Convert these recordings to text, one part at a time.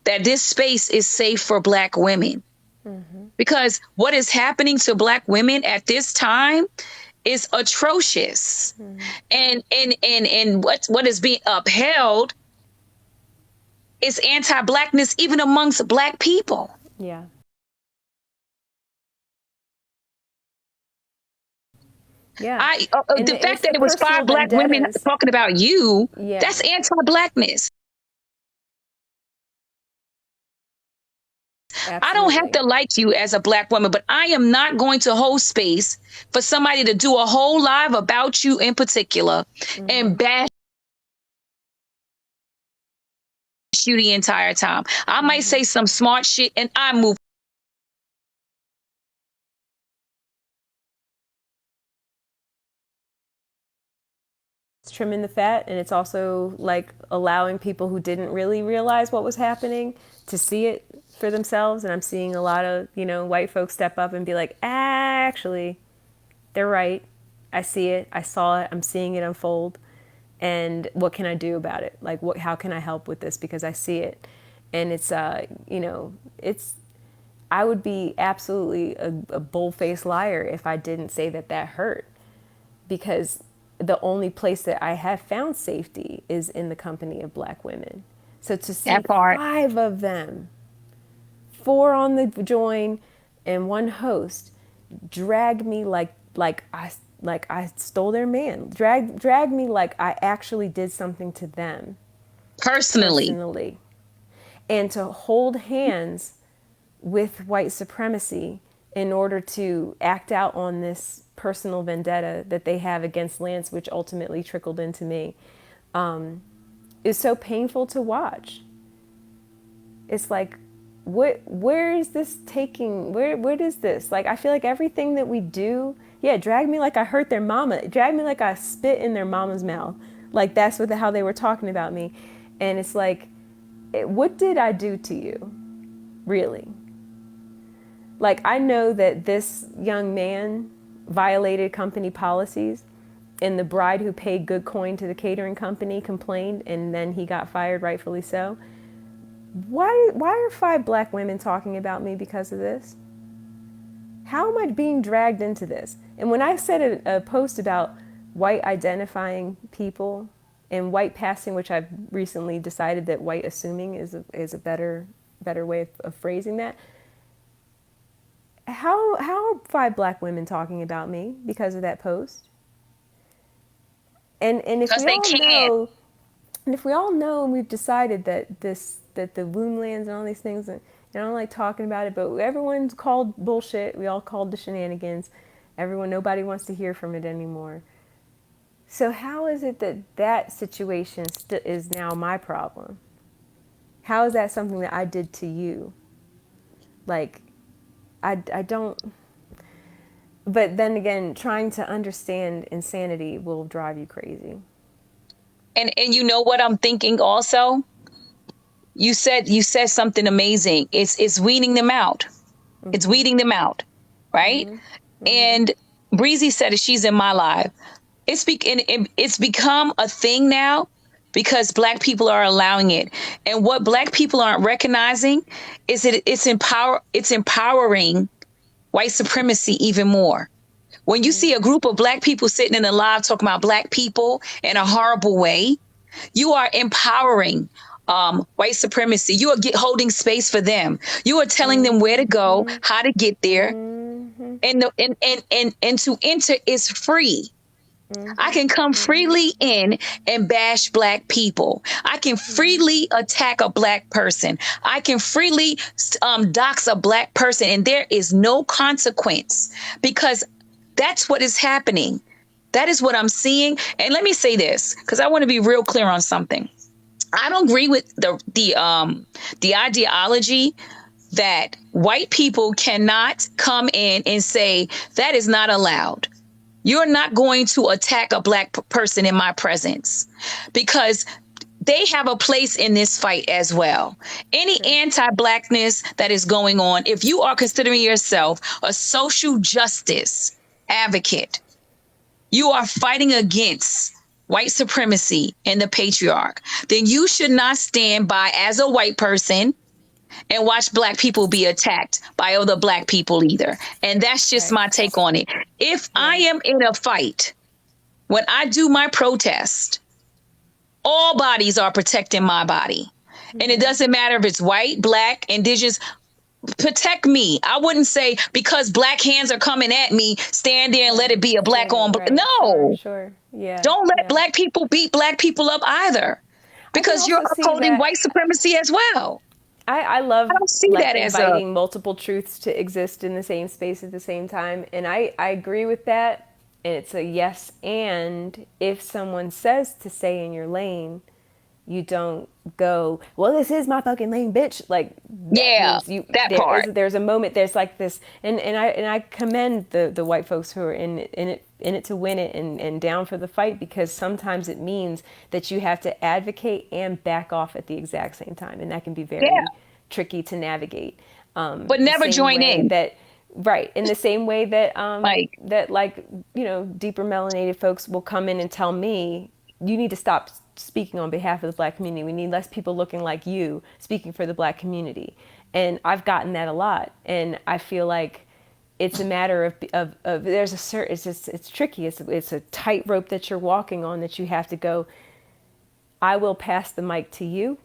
that this space is safe for Black women. Because what is happening to Black women at this time is atrocious. And what is being upheld is anti-Blackness even amongst Black people. Yeah. Yeah. The fact that it was 5 Black women talking about you, that's anti-Blackness. Absolutely. I don't have to like you as a Black woman, but I am not going to hold space for somebody to do a whole live about you in particular and bash you the entire time. I might say some smart shit and I move. It's trimming the fat, and it's also like allowing people who didn't really realize what was happening to see it for themselves. And I'm seeing a lot of, white folks step up and be like, actually, they're right. I see it. I saw it. I'm seeing it unfold. And what can I do about it? Like, how can I help with this? Because I see it. And it's, I would be absolutely a bull-faced liar if I didn't say that hurt. Because the only place that I have found safety is in the company of Black women. So to see 5 of them, 4 on the join and 1 host, drag me like I stole their man. Drag me like I actually did something to them. Personally. And to hold hands with white supremacy in order to act out on this personal vendetta that they have against Lance, which ultimately trickled into me, is so painful to watch. It's like, where is this taking? Where is this? Like, I feel like everything that we do, drag me like I hurt their mama, drag me like I spit in their mama's mouth. Like, that's how they were talking about me. And it's like, what did I do to you? Really? Like, I know that this young man violated company policies, and the bride who paid good coin to the catering company complained, and then he got fired, rightfully so. Why are 5 Black women talking about me because of this? How am I being dragged into this? And when I said a post about white identifying people and white passing, which I've recently decided that white assuming is a better way of phrasing that, how are 5 Black women talking about me because of that post? And if we all know and we've decided that the womb lands and all these things, and I don't like talking about it, but everyone's called bullshit. We all called the shenanigans. Nobody wants to hear from it anymore. So how is it that situation is now my problem? How is that something that I did to you? Like, I don't. But then again, trying to understand insanity will drive you crazy. And you know what I'm thinking also? You said something amazing. It's weeding them out. It's weeding them out, right? And Breezy said it, she's in my life. It's become a thing now because Black people are allowing it. And what Black people aren't recognizing is that it's empowering white supremacy even more. When you see a group of Black people sitting in a live talking about Black people in a horrible way, you are empowering white supremacy. You are holding space for them. You are telling them where to go, how to get there, and to enter is free. I can come freely in and bash Black people. I can freely attack a Black person. I can freely dox a Black person, and there is no consequence because that's what is happening. That is what I'm seeing. And let me say this, because I want to be real clear on something. I don't agree with the ideology that white people cannot come in and say that is not allowed. You're not going to attack a Black person in my presence because they have a place in this fight as well. Any anti-Blackness that is going on, if you are considering yourself a social justice advocate, you are fighting against white supremacy and the patriarch, then you should not stand by as a white person and watch black people be attacked by other black people either. And that's just Right. my take on it. If I Yeah. am in a fight, when I do my protest, all bodies are protecting my body. And it doesn't matter if it's white, black, indigenous, protect me. I wouldn't say because black hands are coming at me, stand there and let it Right. be a black Stand on. it. Right. Sure. No, Sure. Yeah. don't let Yeah. black people beat black people up either, I can because you're also see upholding that. white supremacy as well. I I love don't see like that as a, inviting multiple truths to exist in the same space at the same time. And I agree with that. And it's a yes. And if someone says to stay in your lane, you don't go, well, this is my fucking lane, bitch. Like that yeah, means you that part. there's a moment, there's like this, and I commend the white folks who are in it to win it and down for the fight, because sometimes it means that you have to advocate and back off at the exact same time, and that can be Yeah, very tricky to navigate. but The never same join way in. that right, in the same way that Like, that like deeper melanated folks will come in and tell me, you need to stop speaking on behalf of the black community. We need less people looking like you speaking for the black community. And I've gotten that a lot, and I feel like it's a matter of there's a certain, it's tricky, it's a tightrope that you're walking on, that you have to go, I will pass the mic to you,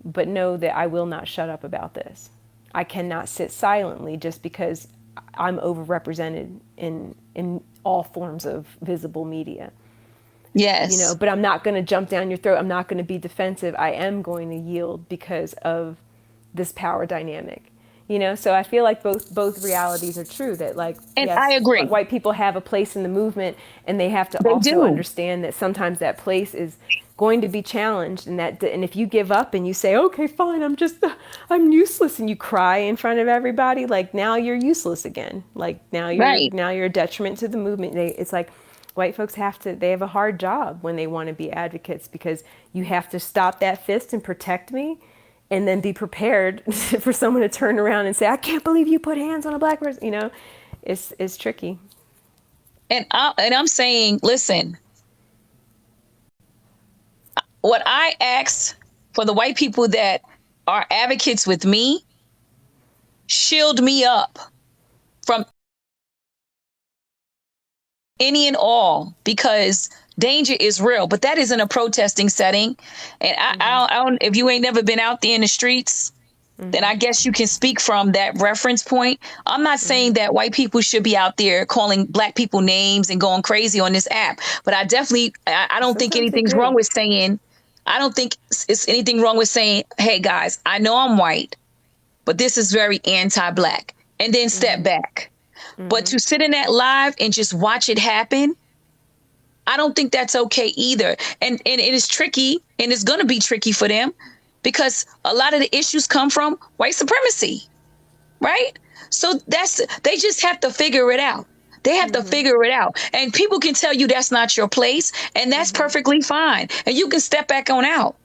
but know that I will not shut up about this. I cannot sit silently just because I'm overrepresented in all forms of visible media. yes, But I'm not going to jump down your throat. I'm not going to be defensive. I am going to yield because of this power dynamic. So I feel like both realities are true, that like, and I yes, agree. white people have a place in the movement, and they have to They also do. understand that sometimes that place is going to be challenged, and if you give up and you say, okay, fine, I'm useless, and you cry in front of everybody, like, now you're useless again. Like, Right. now you're a detriment to the movement. It's like white folks they have a hard job when they want to be advocates, because you have to stop that fist and protect me, and then be prepared for someone to turn around and say, I can't believe you put hands on a black person. It's tricky. And I'm saying, listen, what I ask for the white people that are advocates with me, shield me up from any and all, because danger is real. But that isn't a protesting setting. And I don't, if you ain't never been out there in the streets, then I guess you can speak from that reference point. I'm not saying that white people should be out there calling black people names and going crazy on this app, but I don't think Sometimes they anything's wrong do. with saying, I don't think it's anything wrong with saying, hey guys, I know I'm white, but this is very anti-black, and then step back. But to sit in that live and just watch it happen, I don't think that's okay either. And it is tricky, and it's going to be tricky for them, because a lot of the issues come from white supremacy, right? So they just have to figure it out. They have to figure it out. And people can tell you that's not your place, and that's perfectly fine. And you can step back on out.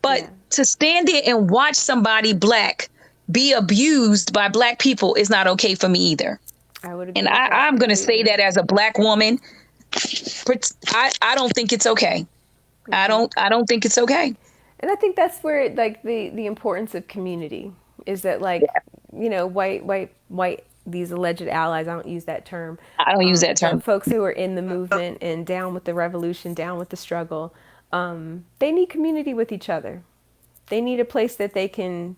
But Yeah, to stand there and watch somebody black be abused by black people is not okay for me either. I would And agree with that I'm going to say completely. that as a black woman, I don't think it's okay. I don't think it's okay. And I think that's where like the importance of community is, that like, Yeah, white these alleged allies, I don't use that term, I don't use that but term. folks who are in the movement and down with the revolution, down with the struggle, they need community with each other. They need a place that they can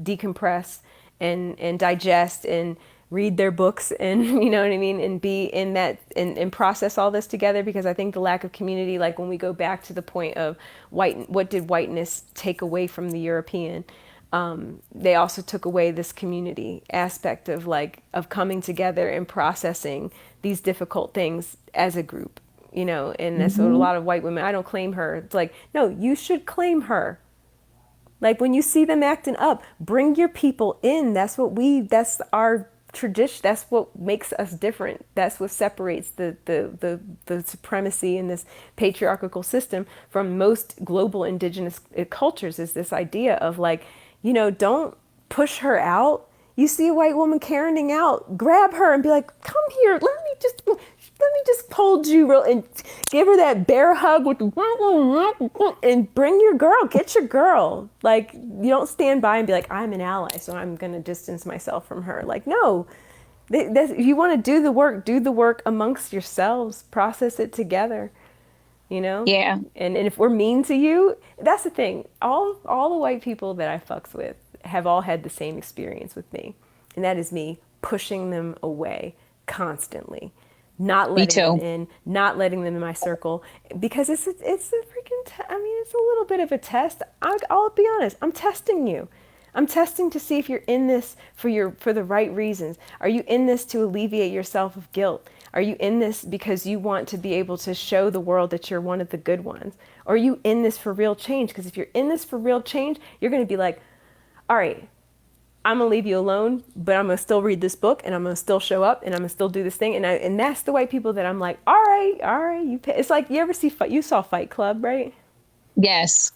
decompress and digest and read their books, and you know what I mean, and be in that, and process all this together. Because I think the lack of community, like when we go back to the point of what did whiteness take away from the European, they also took away this community aspect of coming together and processing these difficult things as a group, and that's what a Mhm. lot of white women, I don't claim her, it's like, no, you should claim her. Like when you see them acting up, bring your people in. That's our tradition. That's what makes us different. That's what separates the supremacy in this patriarchal system from most global indigenous cultures, is this idea of like, don't push her out. You see a white woman caroning out, grab her and be like, come here, let me just let me just hold you real and give her that bear hug with the and bring your girl, get your girl. Like, you don't stand by and be like, I'm an ally, so I'm going to distance myself from her. Like, no, if you want to do the work amongst yourselves, process it together, you know? Yeah. And if we're mean to you, that's the thing. All the white people that I fucks with have all had the same experience with me. And that is me pushing them away constantly, not Me letting them too. in, not letting them in my circle, because it's a freaking. I mean, it's a little bit of a test. I'll be honest. I'm testing you. I'm testing to see if you're in this for the right reasons. Are you in this to alleviate yourself of guilt? Are you in this because you want to be able to show the world that you're one of the good ones? Or are you in this for real change? Because if you're in this for real change, you're going to be like, all right, I'm gonna leave you alone, but I'm gonna still read this book, and I'm gonna still show up, and I'm gonna still do this thing, and that's the white people that I'm like, all right, it's like you ever you saw Fight Club, right? Yes.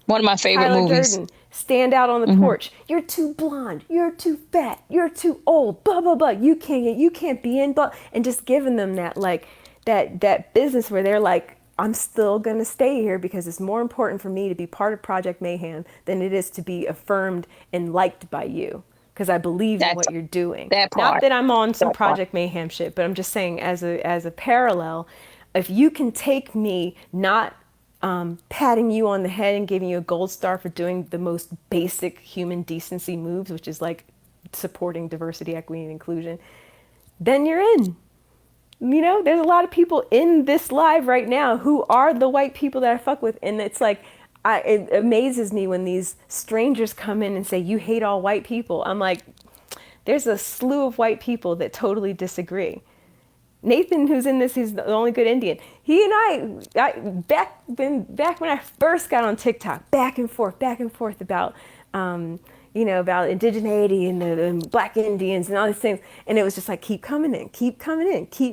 One of my favorite Tyler movies. Durden stand out on the Hmm. porch. You're too blonde. You're too fat. You're too old. Blah blah blah. You can't be in. But and just giving them that like that business where they're like, I'm still gonna stay here because it's more important for me to be part of Project Mayhem than it is to be affirmed and liked by you because I believe in That's what you're doing. that Not part. that I'm on some That part. Project Mayhem shit, but I'm just saying as a parallel, if you can take me not patting you on the head and giving you a gold star for doing the most basic human decency moves, which is like supporting diversity, equity, and inclusion, then you're in. You know, there's a lot of people in this live right now who are the white people that I fuck with. And it's like, it amazes me when these strangers come in and say, you hate all white people. I'm like, there's a slew of white people that totally disagree. Nathan, who's in this, he's the only good Indian. He and back when I first got on TikTok, back and forth about, about indigeneity and the Black Indians and all these things, and it was just like keep coming in,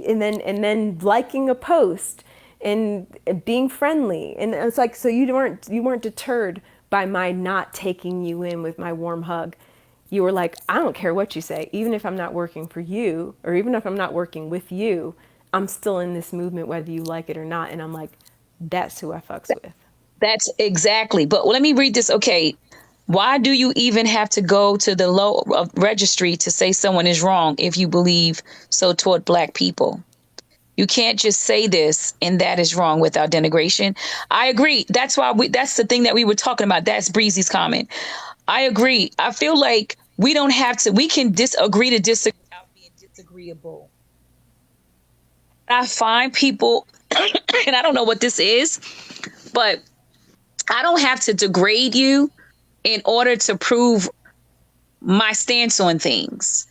and then liking a post and being friendly, and it's like so you weren't deterred by my not taking you in with my warm hug. You were like, I don't care what you say, even if I'm not working for you, or even if I'm not working with you, I'm still in this movement, whether you like it or not. And I'm like, that's who I fucks with. That's exactly. But let me read this. Okay. Why do you even have to go to the low registry to say someone is wrong if you believe so toward Black people? You can't just say this and that is wrong without denigration. I agree. That's the thing that we were talking about. That's Breezy's comment. I agree. I feel like we can disagree to disagree without being disagreeable. I find people, and I don't know what this is, but I don't have to degrade you in order to prove my stance on things.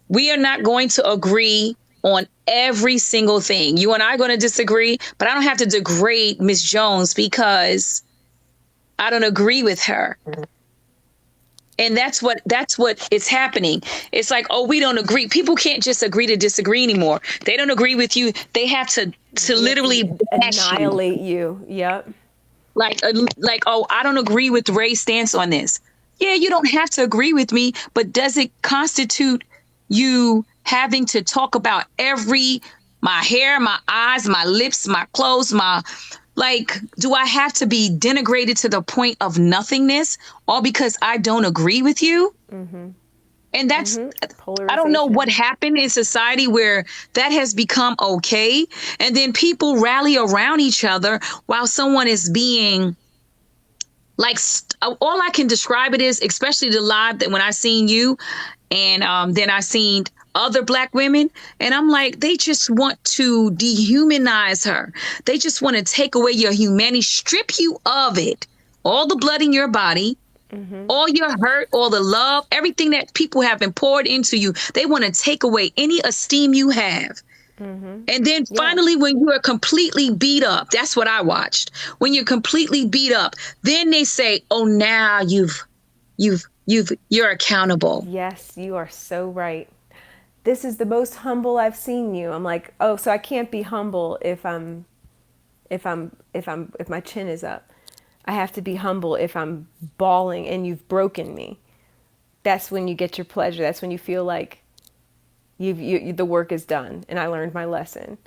We are not going to agree on every single thing. You and I are going to disagree, but I don't have to degrade Miss Jones because I don't agree with her. And that's what is happening. It's like, oh, we don't agree. People can't just agree to disagree anymore. They don't agree with you. They have to They have literally to bash you. annihilate you. Yep. Like, oh, I don't agree with Ray's stance on this. Yeah, you don't have to agree with me, but does it constitute you having to talk about my hair, my eyes, my lips, my clothes, do I have to be denigrated to the point of nothingness all because I don't agree with you? And I don't know what Polarization. happened in society where that has become okay. And then people rally around each other while someone is being all I can describe it is, especially the live that when I seen you and then I seen other Black women, and I'm like, they just want to dehumanize her. They just want to take away your humanity, strip you of it, all the blood in your body, all your hurt, all the love, everything that people have been poured into you. They want to take away any esteem you have. And then Yeah. finally, when you are completely beat up, that's what I watched. When you're completely beat up, then they say, "Oh, now you're accountable." Yes, you are so right. This is the most humble I've seen you. I'm like, oh, so I can't be humble if my chin is up. I have to be humble if I'm bawling and you've broken me. That's when you get your pleasure. That's when you feel like the work is done and I learned my lesson.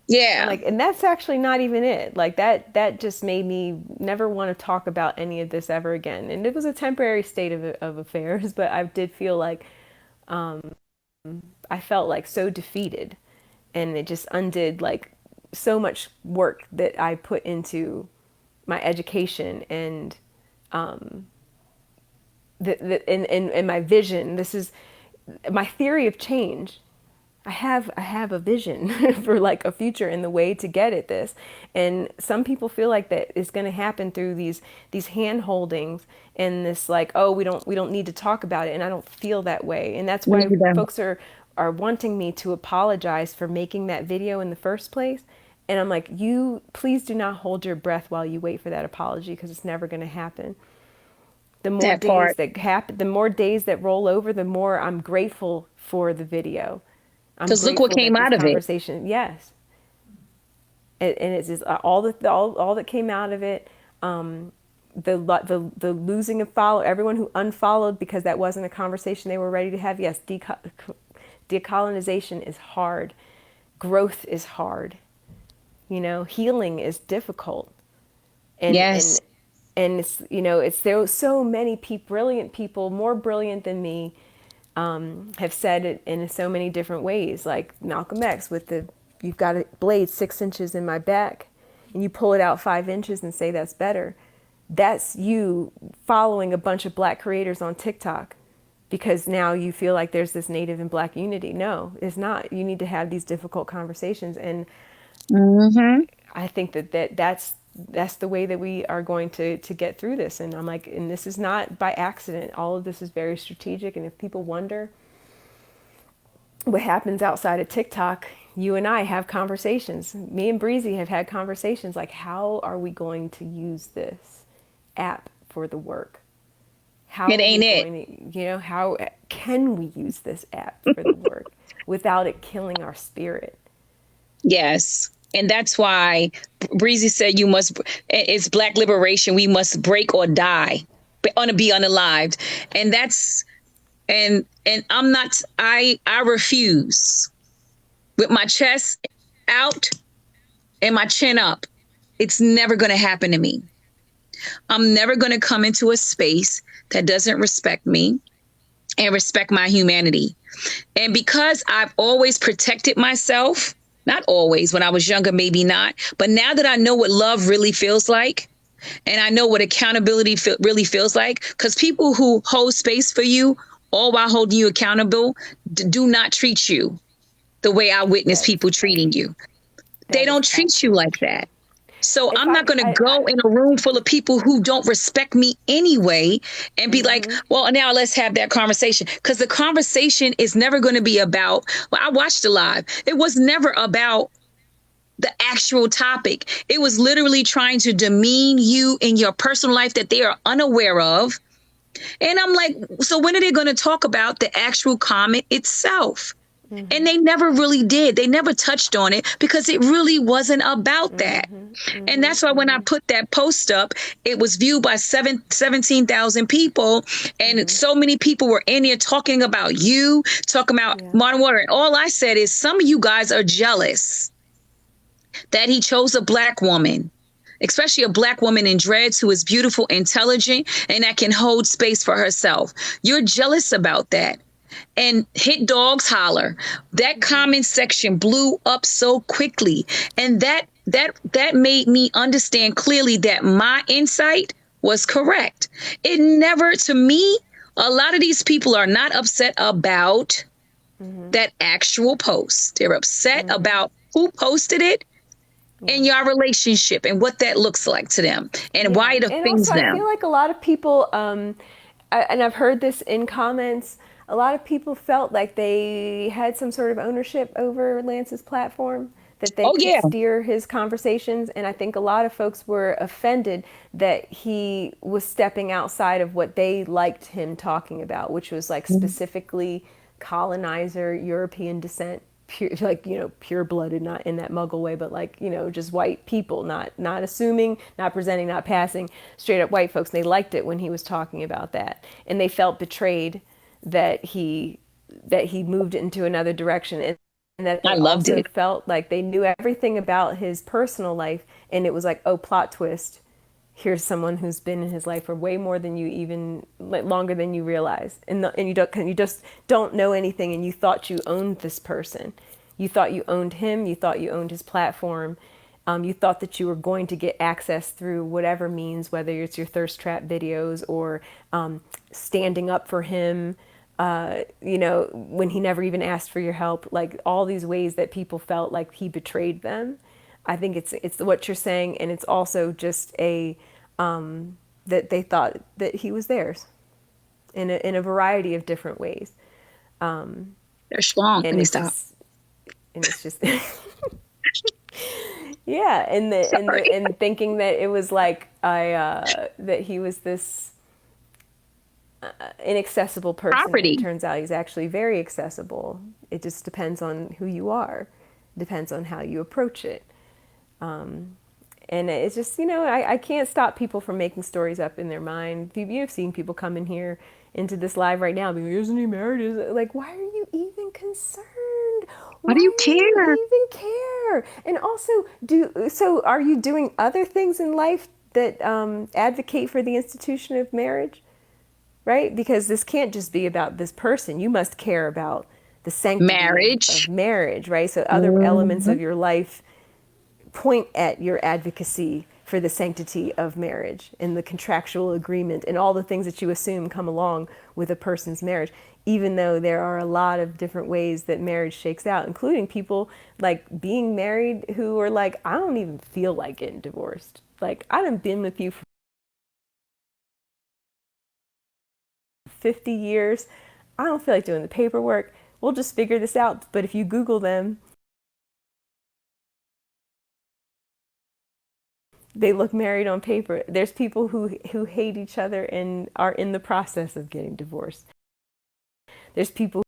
I'm Yeah. like, and that's actually not even it. Like that just made me never want to talk about any of this ever again. And it was a temporary state of affairs, but I did feel like I felt like so defeated, and it just undid like so much work that I put into my education and and my vision. This is my theory of change. I have a vision for like a future and the way to get at this. And some people feel like that is going to happen through these hand holdings and this like, oh, we don't need to talk about it. And I don't feel that way. And that's Me why either. folks are wanting me to apologize for making that video in the first place. And I'm like, you please do not hold your breath while you wait for that apology, because it's never going to happen. The more That days part. that happen, the more days that roll over, the more I'm grateful for the video. I'm Because look what grateful came that this out of it. conversation, yes, and it's just all that came out of it. The losing of follow, everyone who unfollowed because that wasn't a conversation they were ready to have. Yes, decolonization is hard, growth is hard. Healing is difficult, and Yes. and and it's it's there. So many brilliant people, more brilliant than me, have said it in so many different ways. Like Malcolm X with the, you've got a blade 6 inches in my back, and you pull it out 5 inches and say that's better. That's you following a bunch of black creators on TikTok because now you feel like there's this Native and black unity. No, it's not. You need to have these difficult conversations, and Mm-hmm. I think that's the way that we are going to get through this. And I'm like, and this is not by accident. All of this is very strategic. And if people wonder what happens outside of TikTok, you and I have conversations. Me and Breezy have had conversations like, how are we going to use this app for the work? How It are we ain't it. going to, how can we use this app for the work without it killing our spirit? Yes. And that's why Breezy said you must, it's Black liberation. We must break or die, be unalived. And that's, and I'm not, I refuse with my chest out and my chin up. It's never going to happen to me. I'm never going to come into a space that doesn't respect me and respect my humanity. And because I've always protected myself, not always, when I was younger, maybe not, but now that I know what love really feels like, and I know what accountability really feels like, because people who hold space for you, all while holding you accountable, do not treat you the way I witness That's people treating you. They that is don't treat you absolutely. like that. So If I'm not going to I go in a room full of people who don't respect me anyway and be like, well, now let's have that conversation. Because the conversation is never going to be about, well, I watched it live. It was never about the actual topic. It was literally trying to demean you in your personal life that they are unaware of. And I'm like, so when are they going to talk about the actual comment itself? And they never really did. They never touched on it because it really wasn't about that. And that's why when I put that post up, it was viewed by 17,000 people. And so many people were in here talking about you, talking about Yeah. Modern Warfare. And all I said is some of you guys are jealous that he chose a black woman, especially a black woman in dreads who is beautiful, intelligent, and that can hold space for herself. You're jealous about that. And hit dogs holler. That comment section blew up so quickly. And that made me understand clearly that my insight was correct. It never, to me, a lot of these people are not upset about that actual post. They're upset about who posted it and your relationship and what that looks like to them and why Yeah, it and also offends I feel them. like a lot of people, and I've heard this in comments. A lot of people felt like they had some sort of ownership over Lance's platform, that they Oh, could yeah. steer his conversations, and I think a lot of folks were offended that he was stepping outside of what they liked him talking about, which was like specifically colonizer, European descent, pure, like pure blooded, not in that muggle way, but like just white people, not assuming, not presenting, not passing, straight up white folks. And they liked it when he was talking about that, and they felt betrayed that he moved it into another direction. And that I they loved also it. felt like they knew everything about his personal life, and it was like, oh, plot twist, here's someone who's been in his life for way more than you even, like, longer than you realize, and you just don't know anything, and you thought you owned this person, you thought you owned him, you thought you owned his platform, you thought that you were going to get access through whatever means, whether it's your thirst trap videos or standing up for him, when he never even asked for your help, like all these ways that people felt like he betrayed them. I think it's what you're saying, and it's also just that they thought that he was theirs in a variety of different ways, They're strong. Let and me it's stop. just and it's just yeah, Sorry. and thinking that it was like that he was this inaccessible person, and it Property. turns out he's actually very accessible. It just depends on who you are, depends on how you approach it. And it's just, I can't stop people from making stories up in their mind. You've seen people come in here into this live right now being like, isn't he married? Like, why are you even concerned? Why Why do you do care? you even care? And also, are you doing other things in life that advocate for the institution of marriage? Right? Because this can't just be about this person. You must care about the sanctity of Marriage. marriage, right? So other elements Mhm. of your life point at your advocacy for the sanctity of marriage and the contractual agreement and all the things that you assume come along with a person's marriage, even though there are a lot of different ways that marriage shakes out, including people like being married who are like, I don't even feel like getting divorced. Like, I done been with you for 50 years. I don't feel like doing the paperwork. We'll just figure this out. But if you Google them, they look married on paper. There's people who hate each other and are in the process of getting divorced. There's people.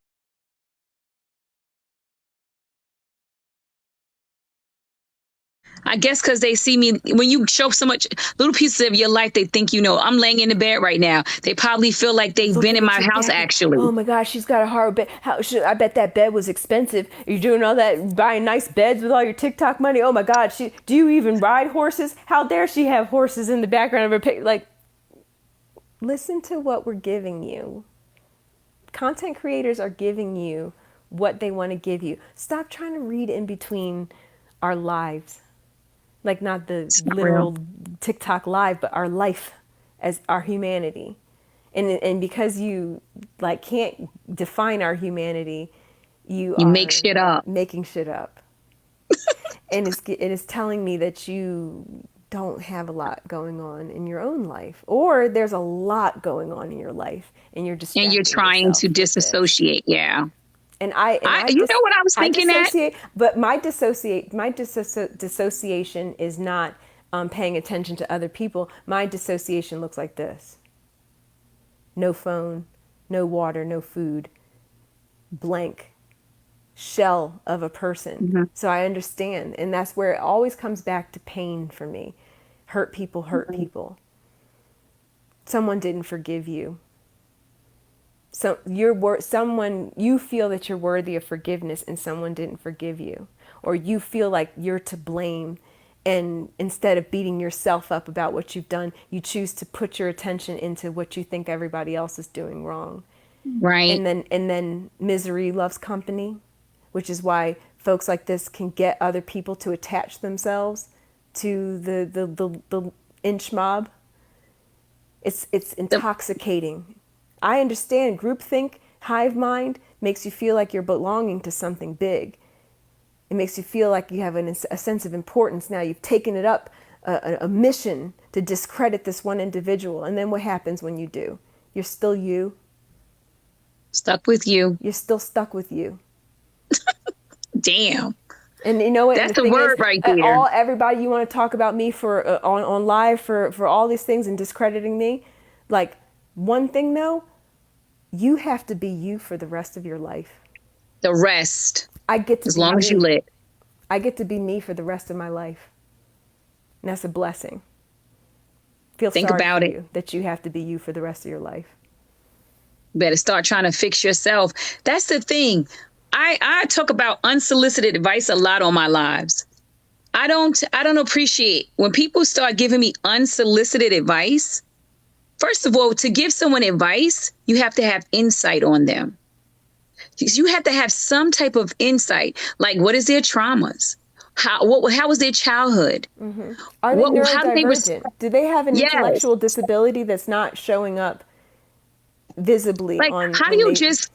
I guess because they see me when you show so much little pieces of your life, they think I'm laying in the bed right now. They probably feel like they've been Looking in at my your house back, and oh actually. my gosh, she's got a hard bed. I bet that bed was expensive. You're doing all that, buying nice beds with all your TikTok money. Oh my God, do you even ride horses? How dare she have horses in the background of her picture? Like, listen to what we're giving you. Content creators are giving you what they want to give you. Stop trying to read in between our lives, like not the It's not real. literal TikTok live, but our life as our humanity. And because you like can't define our humanity, you You make are shit up. making shit up. And it's telling me that you don't have a lot going on in your own life, or there's a lot going on in your life and you're And you're distracting trying to yourself with this. disassociate. Yeah. You know what I was I thinking at? dissociate, but my dissociation is not paying attention to other people. My dissociation looks like this: no phone, no water, no food, blank shell of a person. Mhm. So I understand, and that's where it always comes back to pain for me. Hurt people hurt people. Someone didn't forgive you. So someone, you feel that you're worthy of forgiveness and someone didn't forgive you, or you feel like you're to blame, and instead of beating yourself up about what you've done, you choose to put your attention into what you think everybody else is doing wrong. Right. And then misery loves company, which is why folks like this can get other people to attach themselves to the inch mob. It's The, intoxicating. I understand groupthink, hive mind makes you feel like you're belonging to something big. It makes you feel like you have a sense of importance. Now you've taken it up a mission to discredit this one individual. And then what happens when you do? You're still you. stuck with you. You're still stuck with you. Damn. And you know what? And the That's the thing is, word right there. all everybody you want to talk about me for on live for all these things and discrediting me, like one thing though, you have to be you for the rest of your life. The rest, I get to as be long as you me. lit. I get to be me for the rest of my life. And that's a blessing. Feel Think sorry for about it. you that you have to be you for the rest of your life. You better start trying to fix yourself. That's the thing. I talk about unsolicited advice a lot on my lives. I don't appreciate when people start giving me unsolicited advice. First of all, to give someone advice, you have to have insight on them. You have to have some type of insight, like what is their traumas? How was their childhood? Are they What how do they neurodivergent? respond? Do they have an Yes. intellectual disability that's not showing up visibly Like on how do when you they? just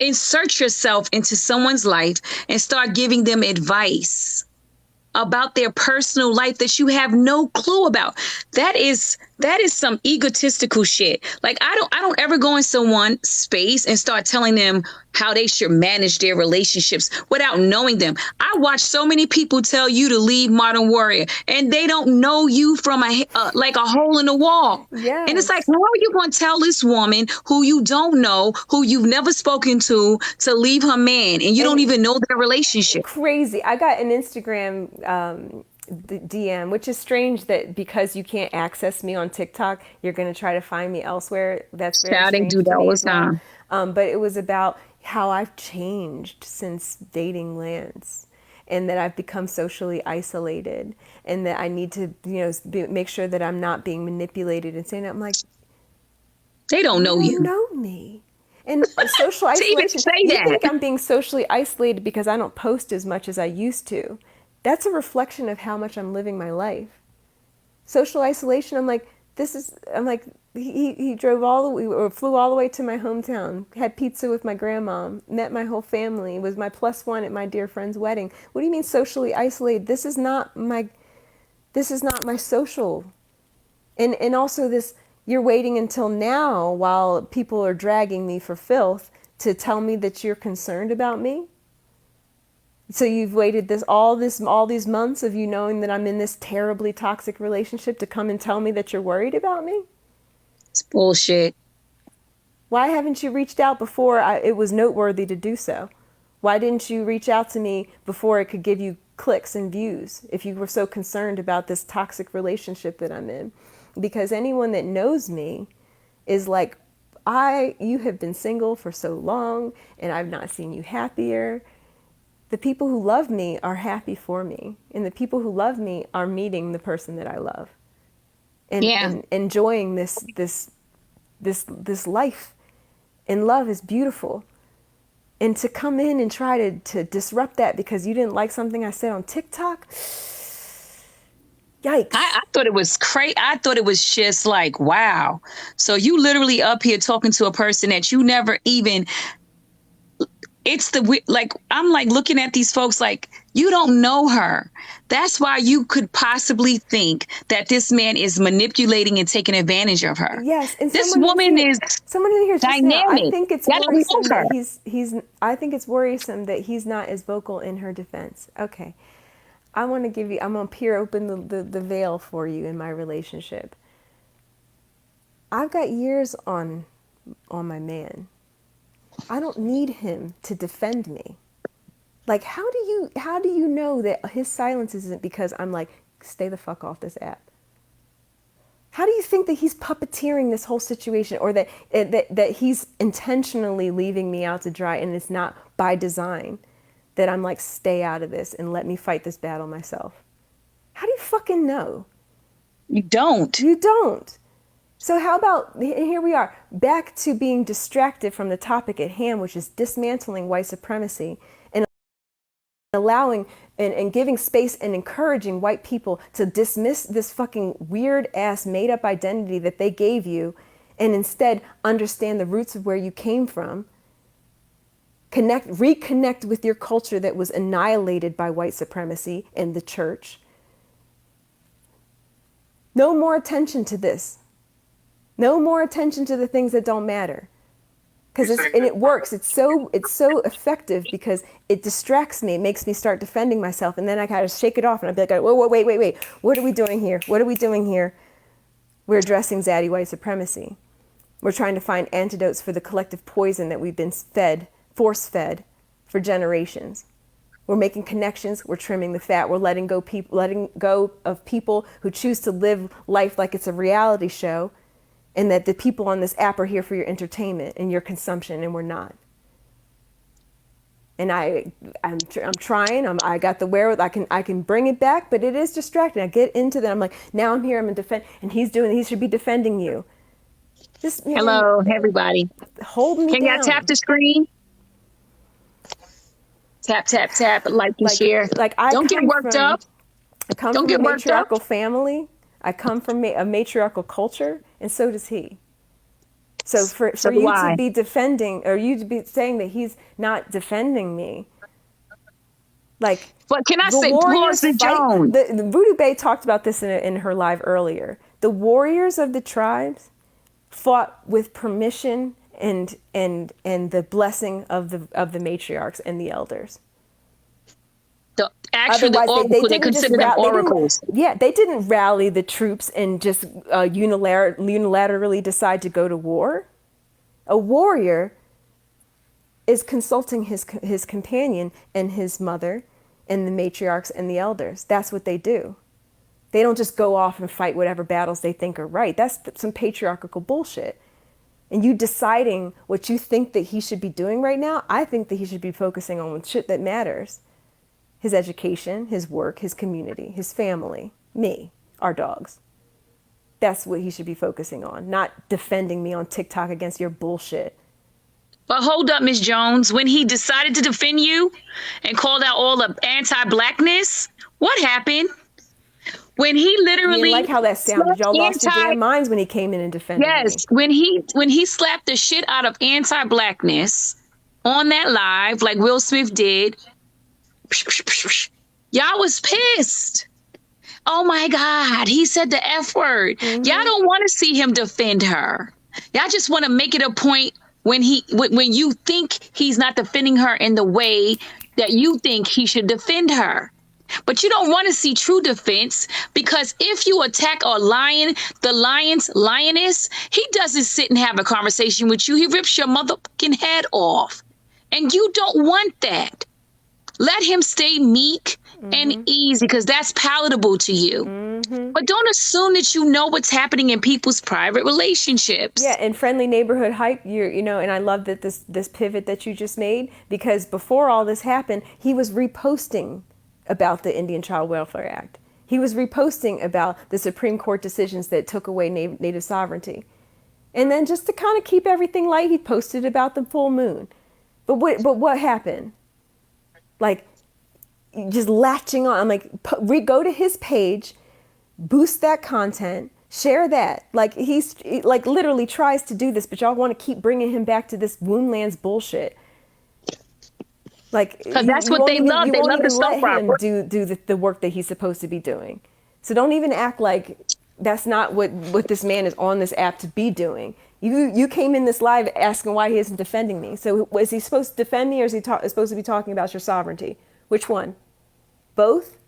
insert yourself into someone's life and start giving them advice about their personal life that you have no clue about? That is some egotistical shit. Like I don't ever go in someone's space and start telling them how they should manage their relationships without knowing them. I watch so many people tell you to leave Modern Warrior and they don't know you from like a hole in the wall. And it's like, Yes. how are you going to tell this woman who you don't know, who you've never spoken to leave her man, and you don't And even know their relationship? crazy. I got an Instagram DM, which is strange that because you can't access me on TikTok, you're going to try to find me elsewhere. That's very Child, they do strange that to all me the as well. time. But it was about how I've changed since dating Lance, and that I've become socially isolated, and that I need to, make sure that I'm not being manipulated and saying that. I'm like, They don't you know don't you know me. And social to even isolation, say you think that. I'm being socially isolated because I don't post as much as I used to. That's a reflection of how much I'm living my life. Social isolation, I'm like, he drove all the way, or flew all the way to my hometown, had pizza with my grandma, met my whole family, was my plus one at my dear friend's wedding. What do you mean socially isolated? This is not my social. And also this, you're waiting until now while people are dragging me for filth to tell me that you're concerned about me. So you've waited all these months of you knowing that I'm in this terribly toxic relationship to come and tell me that you're worried about me? It's bullshit. Why haven't you reached out before it was noteworthy to do so? Why didn't you reach out to me before it could give you clicks and views if you were so concerned about this toxic relationship that I'm in? Because anyone that knows me is like, you have been single for so long and I've not seen you happier. The people who love me are happy for me, and the people who love me are meeting the person that I love Yeah. and enjoying this life. And love is beautiful. And to come in and try to disrupt that because you didn't like something I said on TikTok, yikes. I thought it was crazy. I thought it was just like, wow. So you literally up here talking to a person that you never even, it's like, I'm like looking at these folks like, you don't know her. That's why you could possibly think that this man is manipulating and taking advantage of her. Yes, and This woman is someone in here just now. I dynamic. think it's You don't worrisome know that her. he's. I think it's worrisome that he's not as vocal in her defense. Okay, I want to give you. I'm gonna peer open the veil for you in my relationship. I've got years on my man. I don't need him to defend me. Like, how do you know that his silence isn't because I'm like, stay the fuck off this app? How do you think that he's puppeteering this whole situation, or that he's intentionally leaving me out to dry and it's not by design, that I'm like, stay out of this and let me fight this battle myself? How do you fucking know? You don't. You don't. So how about, here we are, back to being distracted from the topic at hand, which is dismantling white supremacy and allowing and giving space and encouraging white people to dismiss this fucking weird ass made up identity that they gave you, and instead understand the roots of where you came from. Reconnect with your culture that was annihilated by white supremacy and the church. No more attention to this. No more attention to the things that don't matter. And it works. It's so effective because it distracts me. It makes me start defending myself, and then I gotta shake it off, and I'd be like, whoa, wait. What are we doing here? What are we doing here? We're addressing zaddy white supremacy. We're trying to find antidotes for the collective poison that we've been force fed for generations. We're making connections. We're trimming the fat. We're letting go of people who choose to live life like it's a reality show, and that the people on this app are here for your entertainment and your consumption, and we're not. And I'm trying. I got the wherewithal. I can bring it back, but it is distracting. I get into that. I'm like, now I'm here. I'm in defend, and he should be defending you. Just, man, Hello, everybody. hold me Can y'all tap down. the screen? Tap, tap, tap, like and Like share. like Don't get worked up. I come Don't from a get worked up. matriarchal family. I come from a matriarchal culture, and so does he. So So for do you to I. be defending, or you to be saying that he's not defending me, like But can I the say, pause warriors the fight. Jones? The Voodoo Bay talked about this in her live earlier. The warriors of the tribes fought with permission and the blessing of the matriarchs and the elders. Actually, the Otherwise, oracle, they didn't just consider them they didn't, oracles. yeah, they didn't rally the troops and just unilaterally decide to go to war. A warrior is consulting his companion and his mother and the matriarchs and the elders. That's what they do. They don't just go off and fight whatever battles they think are right. That's some patriarchal bullshit. And you deciding what you think that he should be doing right now, I think that he should be focusing on shit that matters. His education, his work, his community, his family, me, our dogs. That's what he should be focusing on, not defending me on TikTok against your bullshit. But hold up, Miss Jones. When he decided to defend you and called out all the anti-blackness, what happened? When he You didn't literally like how that sounded. slapped Y'all lost your damn minds when he came in and defended me. yes, when he slapped the shit out of anti-blackness on that live, like Will Smith did, y'all was pissed. Oh my God, he said the F word. Y'all don't want to see him defend her. Y'all just want to make it a point when you think he's not defending her in the way that you think he should defend her. But you don't want to see true defense, because if you attack a lion, the lioness, he doesn't sit and have a conversation with you. He rips your motherfucking head off. And you don't want that. Let him stay meek and easy, because that's palatable to you. But don't assume that you know what's happening in people's private relationships. Yeah, and friendly neighborhood hype, and I love that this pivot that you just made, because before all this happened, he was reposting about the Indian Child Welfare Act. He was reposting about the Supreme Court decisions that took away Native sovereignty. And then just to kind of keep everything light, he posted about the full moon. But what happened? Like, just latching on. I'm like, go to his page, boost that content, share that. Like, he's like literally tries to do this, but y'all want to keep bringing him back to this Woundlands bullshit. Like, because that's what they love. They love the soap opera. Do the work that he's supposed to be doing. So don't even act like that's not what this man is on this app to be doing. You came in this live asking why he isn't defending me. So is he supposed to defend me, or is he supposed to be talking about your sovereignty? Which one? Both?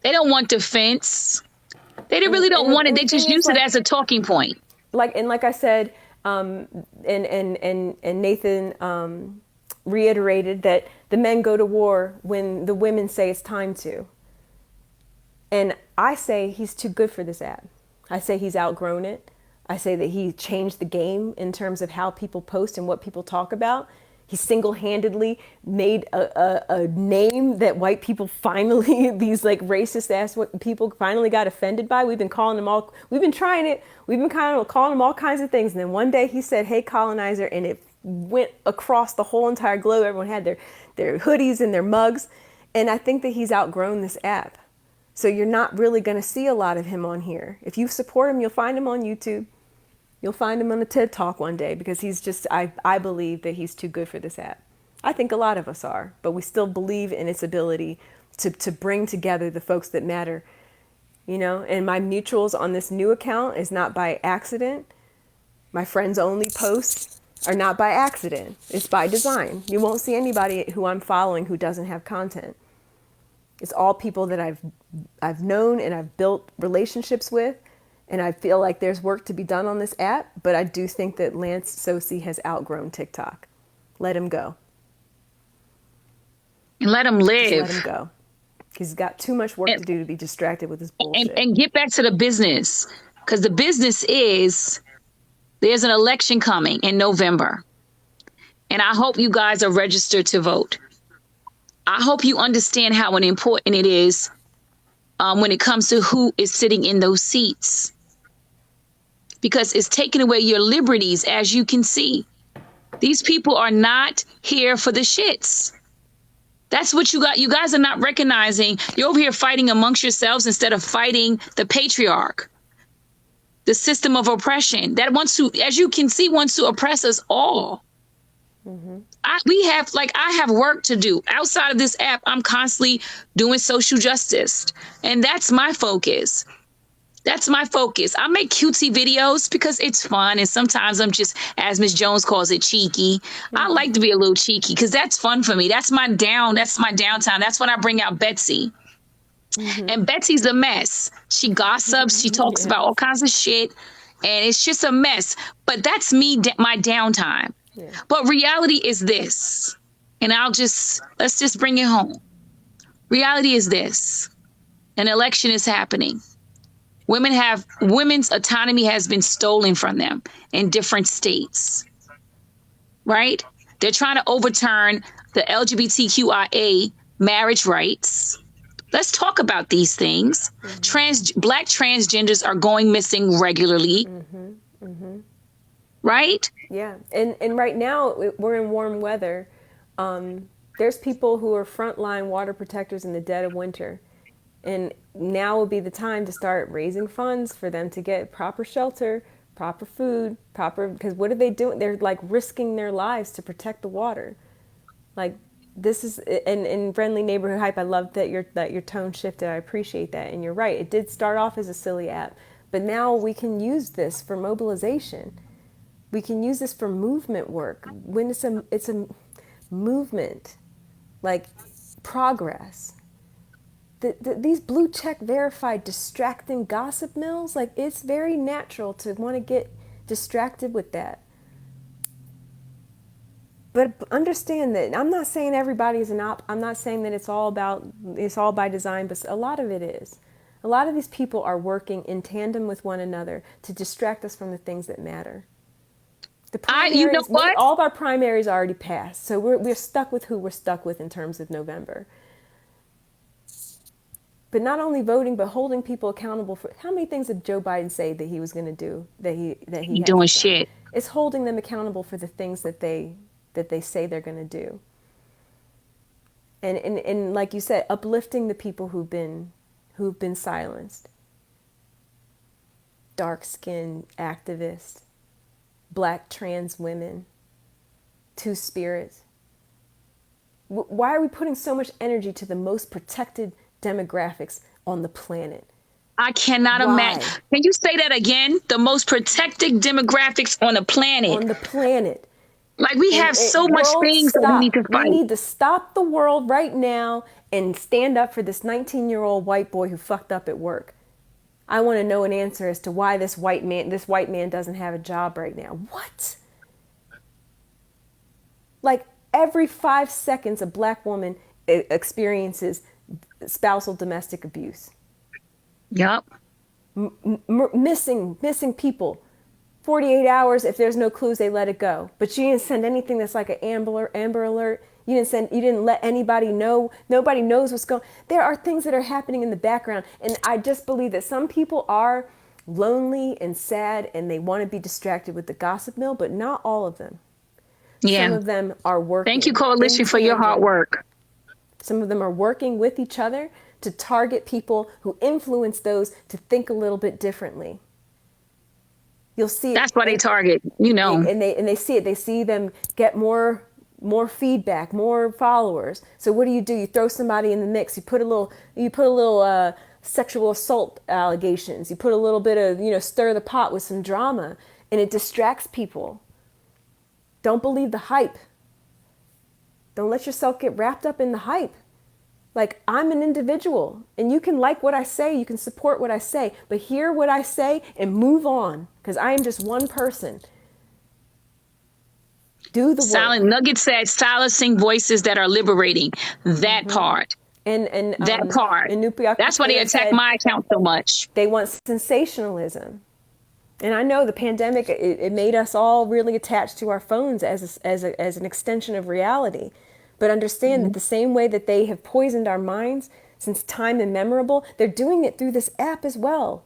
They don't want defense. They really don't want it. They just use it as a talking point. Like I said, and Nathan reiterated that the men go to war when the women say it's time to. And I say he's too good for this app. I say he's outgrown it. I say that he changed the game in terms of how people post and what people talk about. He single-handedly made a name that white people finally, these like racist ass people finally got offended by. We've been calling them all, we've been trying it. We've been kind of calling them all kinds of things. And then one day he said, "Hey, colonizer," and it went across the whole entire globe. Everyone had their hoodies and their mugs. And I think that he's outgrown this app. So you're not really going to see a lot of him on here. If you support him, you'll find him on YouTube. You'll find him on a TED Talk one day, because he's just, I believe that he's too good for this app. I think a lot of us are, but we still believe in its ability to bring together the folks that matter, and my mutuals on this new account is not by accident. My friends only posts are not by accident. It's by design. You won't see anybody who I'm following who doesn't have content. It's all people that I've known and I've built relationships with. And I feel like there's work to be done on this app, but I do think that Lance Sosi has outgrown TikTok. Let him go. And let him live. Just let him go. He's got too much work to do to be distracted with this bullshit. And get back to the business, because the business is there's an election coming in November. And I hope you guys are registered to vote. I hope you understand how important it is when it comes to who is sitting in those seats. Because it's taking away your liberties, as you can see. These people are not here for the shits. That's what you got. You guys are not recognizing. You're over here fighting amongst yourselves instead of fighting the patriarch, the system of oppression that wants to, as you can see, wants to oppress us all. I have work to do outside of this app. I'm constantly doing social justice, and that's my focus. That's my focus. I make cutesy videos because it's fun, and sometimes I'm just, as Miss Jones calls it, cheeky. I like to be a little cheeky because that's fun for me. That's my downtime. That's when I bring out Betsy. And Betsy's a mess. She gossips. She talks about all kinds of shit, and it's just a mess. But that's me, my downtime. Yeah. But reality is this, and let's just bring it home. Reality is this: an election is happening. Women's autonomy has been stolen from them in different states, right? They're trying to overturn the LGBTQIA marriage rights. Let's talk about these things. Black transgenders are going missing regularly, right? Yeah, and right now we're in warm weather. There's people who are frontline water protectors in the dead of winter. And now would be the time to start raising funds for them to get proper shelter, proper food, because what are they doing? They're like risking their lives to protect the water. Like this is, in Friendly Neighborhood Hype, I love that your tone shifted. I appreciate that. And you're right. It did start off as a silly app, but now we can use this for mobilization. We can use this for movement work. When it's a movement, like progress. These blue check verified distracting gossip mills, like it's very natural to want to get distracted with that. But understand that I'm not saying everybody is I'm not saying that it's all by design, but a lot of it is. A lot of these people are working in tandem with one another to distract us from the things that matter. The primaries, you know what? All of our primaries already passed, so we're stuck with who we're stuck with in terms of November. But not only voting, but holding people accountable for how many things did Joe Biden say that he was going to do that he doing shit. It's holding them accountable for the things that they say they're going to do. And like you said, uplifting the people who've been silenced. Dark-skinned activists, Black trans women, Two-Spirits. Why are we putting so much energy to the most protected demographics on the planet? I cannot imagine. Can you say that again? The most protected demographics on the planet. On the planet. Like we have so much things that we need to fight. We need to stop the world right now and stand up for this 19-year-old white boy who fucked up at work. I want to know an answer as to why this white man doesn't have a job right now. What? Like every 5 seconds, a Black woman experiences spousal domestic abuse. Yep. Missing people. 48 hours, if there's no clues, they let it go. But you didn't send anything that's like an Amber Alert. You didn't let anybody know. Nobody knows what's going on. There are things that are happening in the background. And I just believe that some people are lonely and sad and they want to be distracted with the gossip mill, but not all of them. Yeah. Some of them are working. Thank you, Coalition, for your hard work. Some of them are working with each other to target people who influence those to think a little bit differently. You'll see. That's why they target, and they see it. They see them get more feedback, more followers. So what do? You throw somebody in the mix. You put a little sexual assault allegations. You put a little bit of stir the pot with some drama, and it distracts people. Don't believe the hype. Don't let yourself get wrapped up in the hype. Like, I'm an individual, and you can like what I say, you can support what I say, but hear what I say and move on, because I am just one person. Do the Silent work. Nugget said silencing voices that are liberating. That part. And that part. And That's why they attack my account so much. They want sensationalism. And I know the pandemic, it made us all really attached to our phones as an extension of reality. But understand that Mhm. the same way that they have poisoned our minds since time immemorable, they're doing it through this app as well.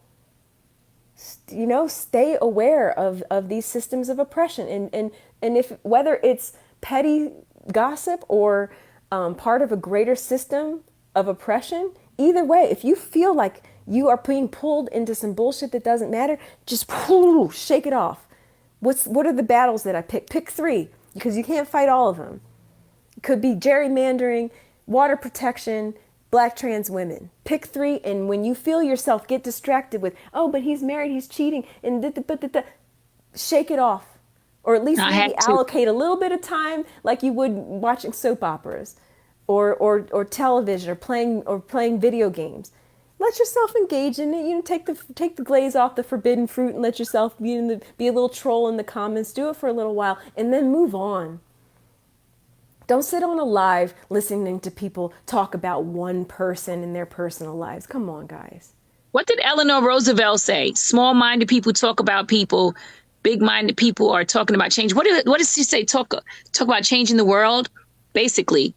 You know, stay aware of these systems of oppression. And if whether it's petty gossip or part of a greater system of oppression, either way, if you feel like you are being pulled into some bullshit that doesn't matter, just shake it off. What are the battles that I pick? Pick three, because you can't fight all of them. It could be gerrymandering, water protection, black trans women. Pick three, and when you feel yourself get distracted with, oh, but he's married, he's cheating, and shake it off. Or at least I maybe had to. allocate a little bit of time like you would watching soap operas or television or playing video games. Let yourself engage in it. You know, take the glaze off the forbidden fruit and let yourself be be a little troll in the comments. Do it for a little while and then move on. Don't sit on a live listening to people talk about one person and their personal lives. Come on, guys. What did Eleanor Roosevelt say? Small-minded people talk about people. Big-minded people are talking about change. What does she say? Talk about changing the world, basically.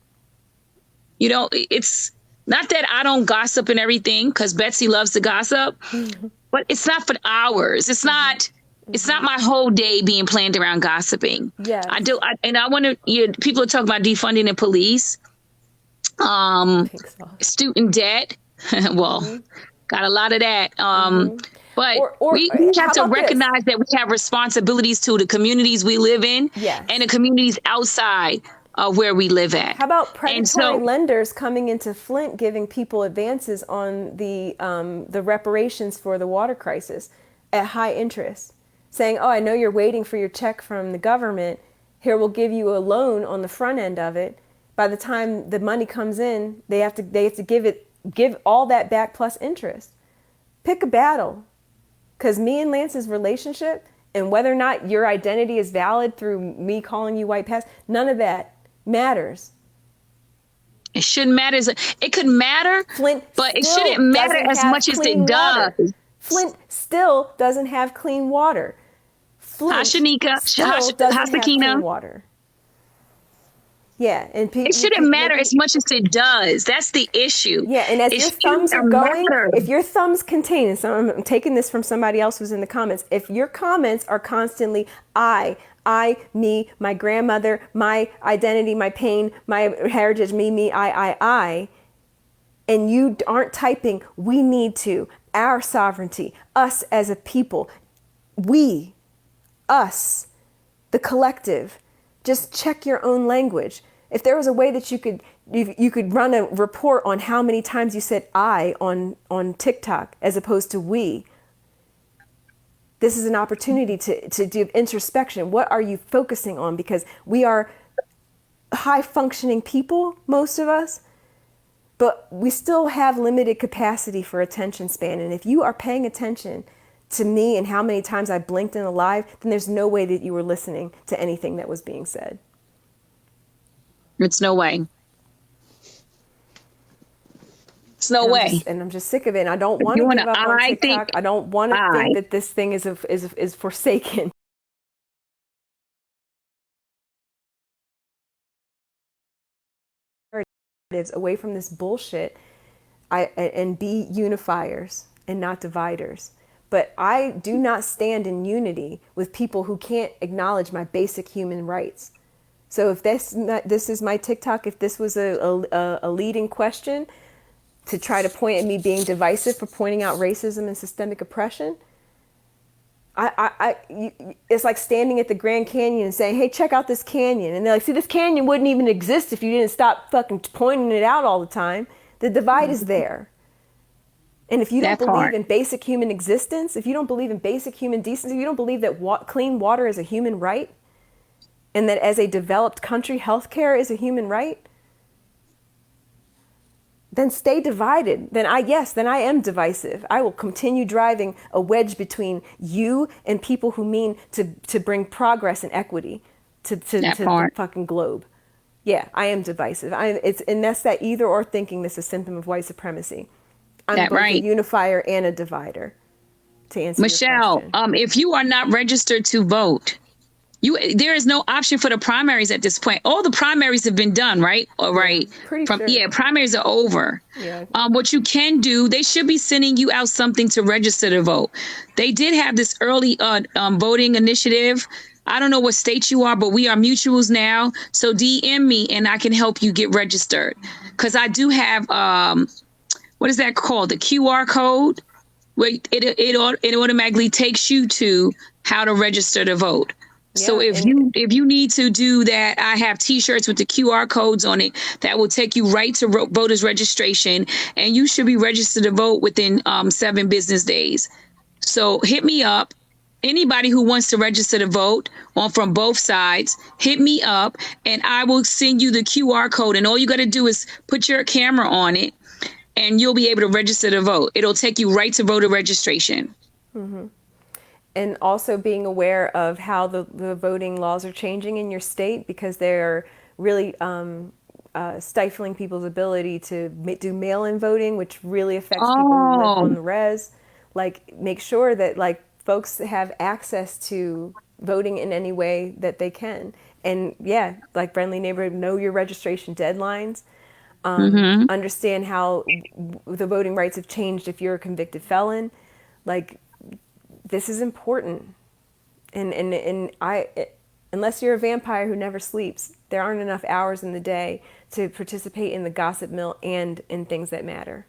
You know, it's not that I don't gossip and everything, because Betsy loves to gossip, but it's not for hours. It's not my whole day being planned around gossiping. Yes. And I want to. People are talking about defunding the police, Pink sauce. student debt. Well, got a lot of that. But we have How to about this? recognize that we have responsibilities to the communities we live in Yes. and the communities outside of where we live at. How about And predatory so, lenders coming into Flint giving people advances on the reparations for the water crisis at high interest, saying, "Oh, I know you're waiting for your check from the government. Here, we'll give you a loan on the front end of it. By the time the money comes in, they have to give all that back plus interest. Pick a battle, because me and Lance's relationship and whether or not your identity is valid through me calling you white past, none of that matters. it shouldn't matter. It could matter, Flint but it still shouldn't matter doesn't as have much as it clean water. does. Flint still doesn't have clean water. Flint Hashanika, still doesn't have Hasakina, clean water. Yeah, and it shouldn't matter as much as it does. That's the issue. yeah, and as It your thumbs are shouldn't going, matter. if your thumbs contain, and so I'm taking this from somebody else who's in the comments, if your comments are constantly I, me, my grandmother, my identity, my pain, my heritage, me, I, and you aren't typing, we need to, our sovereignty, us as a people, we, us, the collective, just check your own language. If there was a way that you could run a report on how many times you said I on TikTok as opposed to we, this is an opportunity to do introspection. What are you focusing on? Because we are high functioning people, most of us, but we still have limited capacity for attention span. And if you are paying attention to me and how many times I blinked in a live, then there's no way that you were listening to anything that was being said. It's no way. It's no way. I'm just sick of it. And I don't If want you to want give to, up on I TikTok. think, I don't want to think that this thing is forsaken. Away from this bullshit, and be unifiers and not dividers. But I do not stand in unity with people who can't acknowledge my basic human rights. So if this is my TikTok, if this was a leading question to try to point at me being divisive for pointing out racism and systemic oppression, it's like standing at the Grand Canyon and saying, "Hey, check out this canyon," and they're like, "See, this canyon wouldn't even exist if you didn't stop fucking pointing it out all the time." The divide is there. And if you don't believe in basic human existence, if you don't believe in basic human decency, if you don't believe that clean water is a human right, and that as a developed country, healthcare is a human right, then stay divided. Then I am divisive. I will continue driving a wedge between you and people who mean to bring progress and equity to the fucking globe. Yeah, I am divisive. And that's that either or thinking that's a symptom of white supremacy. I'm both a unifier and a divider. to answer your Michelle, question. if you are not registered to vote, there is no option for the primaries at this point. All the primaries have been done, right? All Yeah, right. pretty sure. Primaries are over. Yeah. What you can do, they should be sending you out something to register to vote. They did have this early voting initiative. I don't know what state you are, but we are mutuals now. So DM me and I can help you get registered. Because I do have what is that called? The QR code where it automatically takes you to how to register to vote. So Yeah, if and you need to do that, I have T-shirts with the QR codes on it that will take you right to voters registration, and you should be registered to vote within 7 business days. So hit me up. Anybody who wants to register to vote on from both sides, hit me up, and I will send you the QR code. And all you got to do is put your camera on it, and you'll be able to register to vote. It'll take you right to voter registration. and also being aware of how the voting laws are changing in your state, because they're really stifling people's ability to do mail-in voting, which really affects people who live on Oh, the res. Like, make sure that like folks have access to voting in any way that they can. And yeah, like friendly neighborhood, know your registration deadlines. mm-hmm. Understand how the voting rights have changed if you're a convicted felon. Like, this is important. And unless you're a vampire who never sleeps, there aren't enough hours in the day to participate in the gossip mill and in things that matter.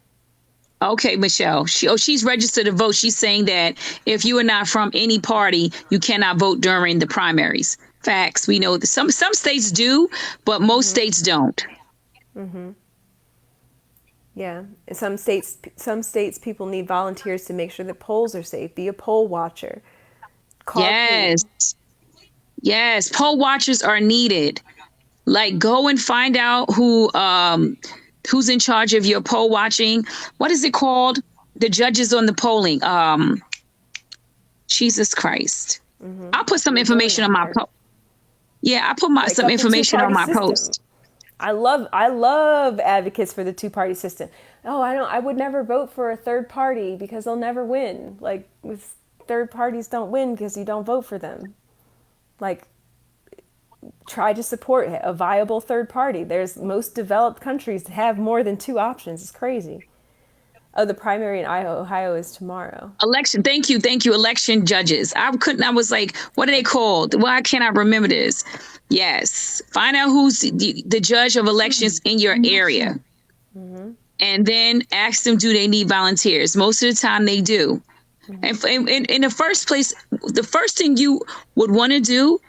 Okay, Michelle. She's registered to vote. She's saying that if you are not from any party, you cannot vote during the primaries. Facts. We know that some states do, but most states don't. Yeah, in some states people need volunteers to make sure that polls are safe. Be a poll watcher. Yes. Carpool. Yes. Poll watchers are needed. Like, go and find out who's in charge of your poll watching. What is it called? The judges on the polling. Jesus Christ. I'll put some Your voting information on my honor. post. Yeah, I put Break some up the information on two-party my system. post. I love advocates for the two-party system. Oh, I would never vote for a third party because they'll never win. Like, with third parties don't win because you don't vote for them. Like, try to support a viable third party. There's most developed countries have more than two options. It's crazy. Oh, the primary in Ohio is tomorrow. Election. Thank you. Election judges. I was like, what are they called? Why can't I remember this? Yes. Find out who's the judge of elections in your area. And then ask them, do they need volunteers? Most of the time they do. And in the first place, the first thing you would want to do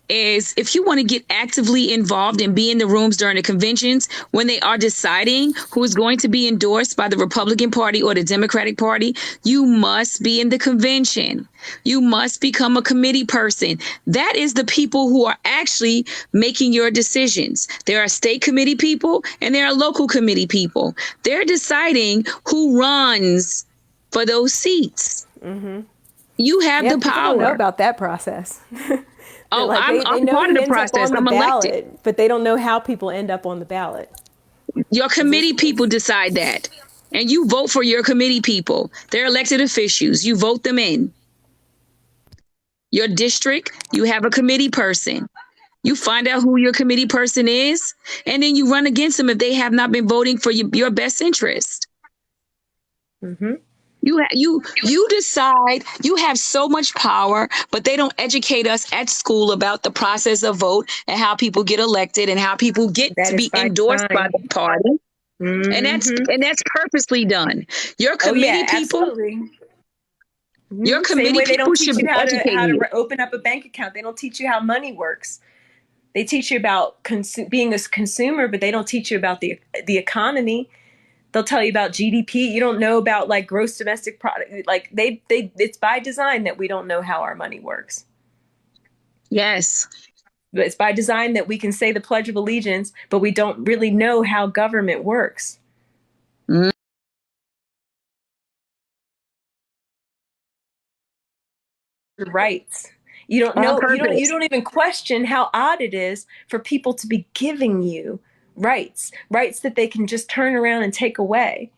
is, if you want to get actively involved and be in the rooms during the conventions when they are deciding who is going to be endorsed by the Republican Party or the Democratic Party, you must be in the convention. You must become a committee person. That is the people who are actually making your decisions. There are state committee people and there are local committee people. They're deciding who runs for those seats. You have Yeah, the people don't know power. about that process. Oh, Like, they I'm know part of who the ends up process. on the I'm elected. ballot, but they don't know how people end up on the ballot. Your 'Cause committee people decide that. And you vote for your committee people. They're elected officials. You vote them in. Your district, you have a committee person. You find out who your committee person is, and then you run against them if they have not been voting for your best interest. You decide. You have so much power, but they don't educate us at school about the process of vote and how people get elected and how people get That to is be by endorsed by design. the party. Mm-hmm. And that's purposely done. Your Oh committee yeah, people, absolutely. your Same committee way they people don't should teach be you how educating to you. open up a bank account. They don't teach you how money works. They teach you about being a consumer, but they don't teach you about the economy. They'll tell you about GDP. You don't know about like gross domestic product. Like, it's by design that we don't know how our money works. Yes. But it's by design that we can say the Pledge of Allegiance, but we don't really know how government works. Mm, Rights. You don't on know, you purpose. don't even question how odd it is for people to be giving you rights that they can just turn around and take away.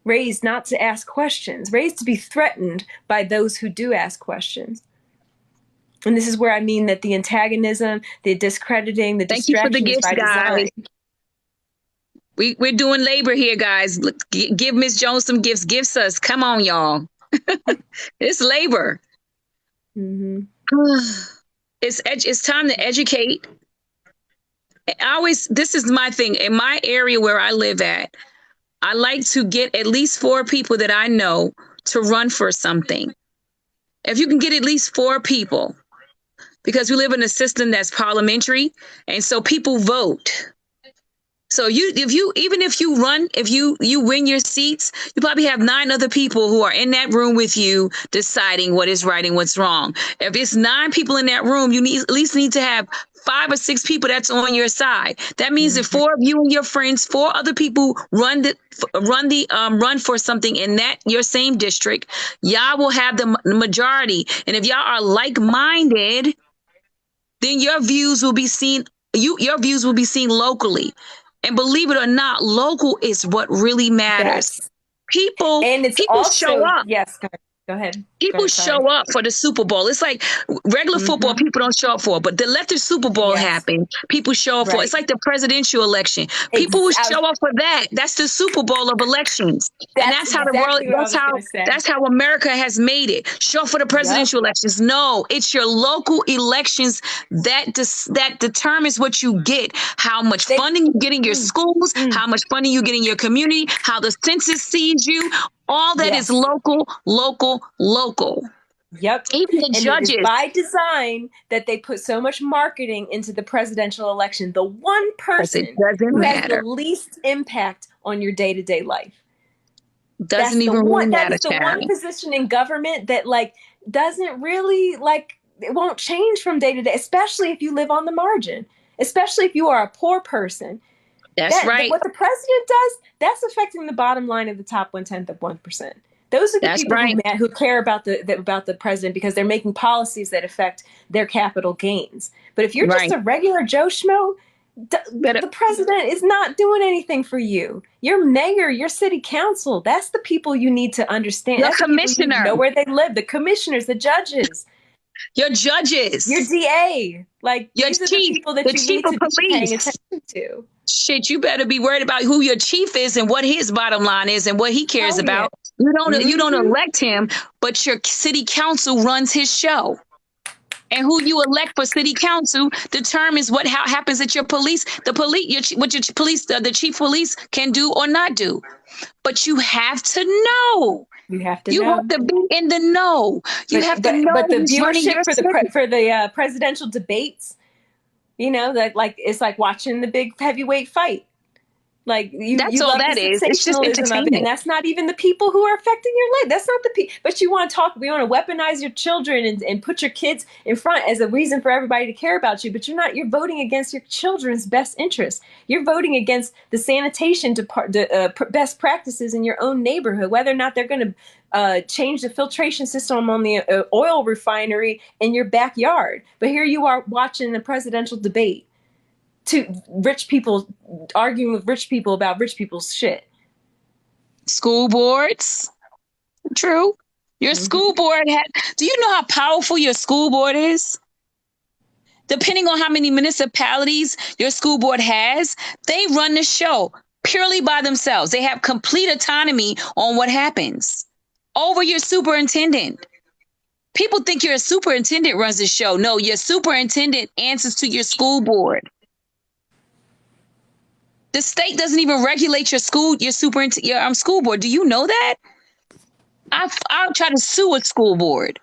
raised not to ask questions, raised to be threatened by those who do ask questions. And this is where I mean that the antagonism, the discrediting, the Thank you for the distraction is gifts, by guys. design. We're doing labor here, guys. Look, give Miss Jones some gifts. Gifts us. Come on, y'all. It's labor. Mm-hmm. It's time to educate. This is my thing. In my area where I live at, I like to get at least 4 people that I know to run for something. If you can get at least 4 people, because we live in a system that's parliamentary, and so people vote. So if you win your seats, you probably have 9 other people who are in that room with you deciding what is right and what's wrong. If it's 9 people in that room, you at least need to have 5 or 6 people that's on your side. That means that 4 of you and your friends, 4 other people run for something in that your same district. Y'all will have the majority, and if y'all are like-minded, then your views will be seen. Your views will be seen locally. And believe it or not, local is what really matters. Yes. People And it's show also, up. yes, go ahead. People show up for the Super Bowl. It's like regular football, people don't show up for, but to let the Super Bowl happen, people show up for. It's like the presidential election. People will show up for that. That's the Super Bowl of elections. And that's how the world, that's how America has made it. Show up for the presidential elections. No, it's your local elections that determines what you get, how much funding you get in your schools, how much funding you get in your community, how the census sees you. All that is local, local, local. Yep. Even the judges. It is by design that they put so much marketing into the presidential election. The one person who has the least impact on your day-to-day life. Doesn't even really matter. That is the one position in government that doesn't really it won't change from day to day, especially if you live on the margin, especially if you are a poor person. That's right. What the president does, that's affecting the bottom line of the top 1/10 of 1%. Those are the people who care about the president because they're making policies that affect their capital gains. But if you're just a regular Joe Schmo, the president is not doing anything for you. Your mayor, your city council, that's the people you need to understand. That's the commissioner. You know where they live. The commissioners, the judges. Your judges. Your DA. These are the people that you need to be paying attention to. Shit, you better be worried about who your chief is and what his bottom line is and what he cares about. You don't elect him, but your city council runs his show. And who you elect for city council determines what happens at your police. The chief police can do or not do. But you have to know. You have to be in the know. You have to know. But the viewership for the presidential debates, it's like watching the big heavyweight fight. That's all that is. It's just entertainment. And that's not even the people who are affecting your life. That's not the people. But you want to weaponize your children and put your kids in front as a reason for everybody to care about you. But you're voting against your children's best interests. You're voting against the sanitation best practices in your own neighborhood, whether or not they're going to change the filtration system on the oil refinery in your backyard. But here you are watching the presidential debate. To rich people arguing with rich people about rich people's shit. School boards. True. Your school board do you know how powerful your school board is? Depending on how many municipalities your school board has, they run the show purely by themselves. They have complete autonomy on what happens over your superintendent. People think your superintendent runs the show. No, your superintendent answers to your school board. The state doesn't even regulate your school board. Do you know that? I'll try to sue a school board.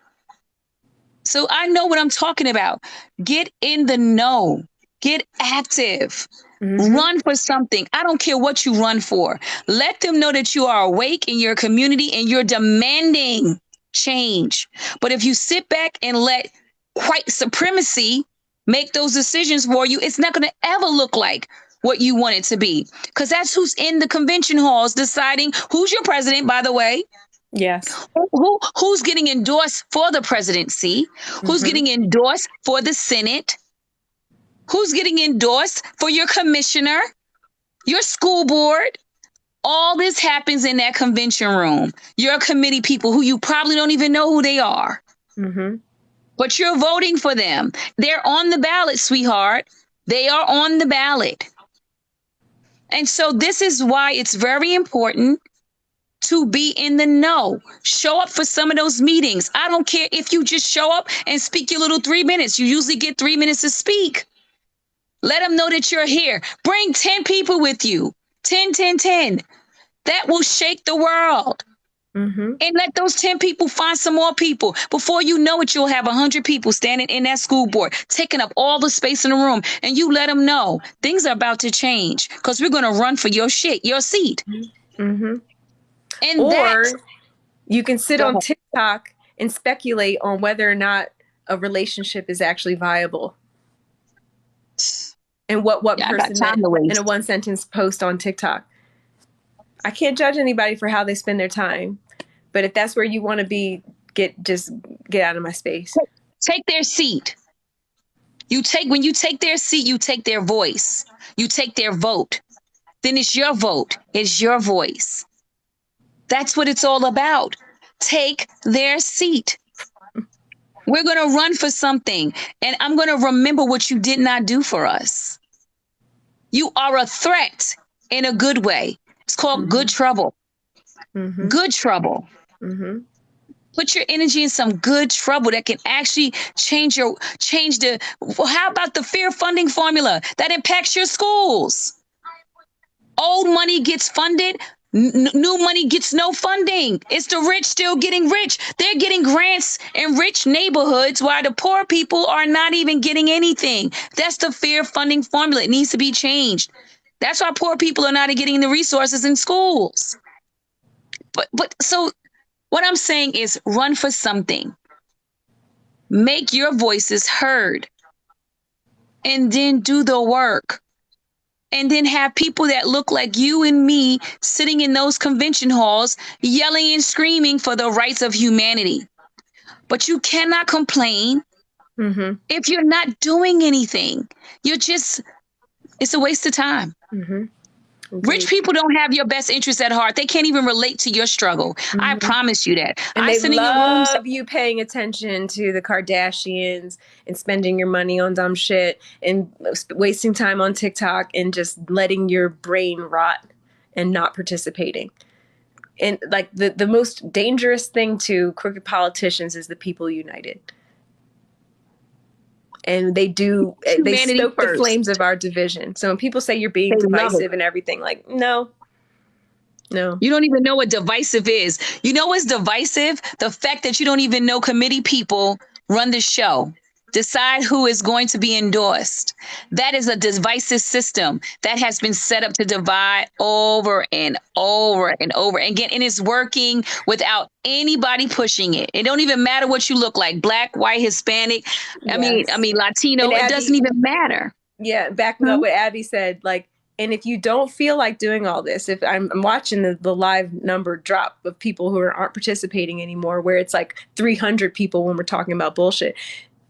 So I know what I'm talking about. Get in the know. Get active. Run for something. I don't care what you run for. Let them know that you are awake in your community and you're demanding change. But if you sit back and let white supremacy make those decisions for you, it's not going to ever look like what you want it to be, because that's who's in the convention halls deciding who's your president, by the way. Yes. Who's getting endorsed for the presidency? Who's getting endorsed for the Senate? Who's getting endorsed for your commissioner, your school board? All this happens in that convention room. Your committee people who you probably don't even know who they are, but you're voting for them. They're on the ballot, sweetheart. They are on the ballot. And so this is why it's very important to be in the know. Show up for some of those meetings. I don't care if you just show up and speak your little 3 minutes. You usually get 3 minutes to speak. Let them know that you're here. Bring 10 people with you. 10, 10, 10. That will shake the world. And let those 10 people find some more people. Before you know it, you'll have 100 people standing in that school board, taking up all the space in the room. And you let them know things are about to change because we're going to run for your seat. And or you can sit on TikTok and speculate on whether or not a relationship is actually viable. And what person meant in a one sentence post on TikTok. I can't judge anybody for how they spend their time. But if that's where you want to be, just get out of my space. Take their seat. When you take their seat, you take their voice. You take their vote. Then it's your vote. It's your voice. That's what it's all about. Take their seat. We're going to run for something. And I'm going to remember what you did not do for us. You are a threat in a good way. It's called good trouble. Good trouble. Put your energy in some good trouble that can actually change the, how about the fair funding formula that impacts your schools? Old money gets funded. New money gets no funding. It's the rich still getting rich. They're getting grants in rich neighborhoods while the poor people are not even getting anything. That's the fair funding formula. It needs to be changed. That's why poor people are not getting the resources in schools. But so what I'm saying is run for something. Make your voices heard. And then do the work. And then have people that look like you and me sitting in those convention halls, yelling and screaming for the rights of humanity. But you cannot complain if you're not doing anything. It's a waste of time. Rich people don't have your best interests at heart. They can't even relate to your struggle. I promise you that. And they love you paying attention to the Kardashians and spending your money on dumb shit and wasting time on TikTok and just letting your brain rot and not participating. And like the most dangerous thing to crooked politicians is the people united. And they stoke the flames of our division. So when people say you're being divisive and everything, like, no. You don't even know what divisive is. You know what's divisive? The fact that you don't even know committee people run the show, decide who is going to be endorsed. That is a divisive system that has been set up to divide over and over and over again. And it's working without anybody pushing it. It don't even matter what you look like, Black, white, Hispanic. Yes. I mean, Latino. And it doesn't even matter. Yeah. Backing up what Abby said, like, and if you don't feel like doing all this, if I'm watching the live number drop of people who aren't participating anymore, where it's like 300 people when we're talking about bullshit,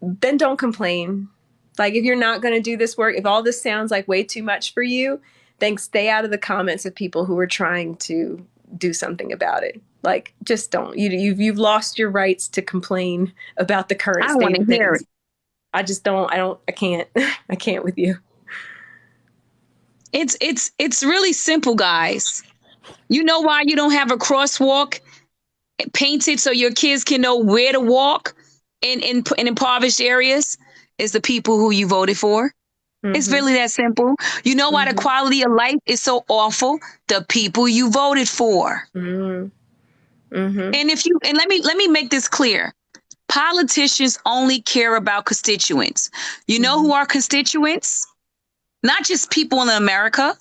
then don't complain. Like, if you're not going to do this work, if all this sounds like way too much for you, then stay out of the comments of people who are trying to do something about it. Like, just don't. You've lost your rights to complain about the current state of things. I just don't. I can't. I can't with you. It's really simple, guys. You know why you don't have a crosswalk painted so your kids can know where to walk in impoverished areas? Is the people who you voted for. It's really that simple. You know why the quality of life is so awful? The people you voted for. And let me make this clear. Politicians only care about constituents. You know who are constituents? Not just people in America.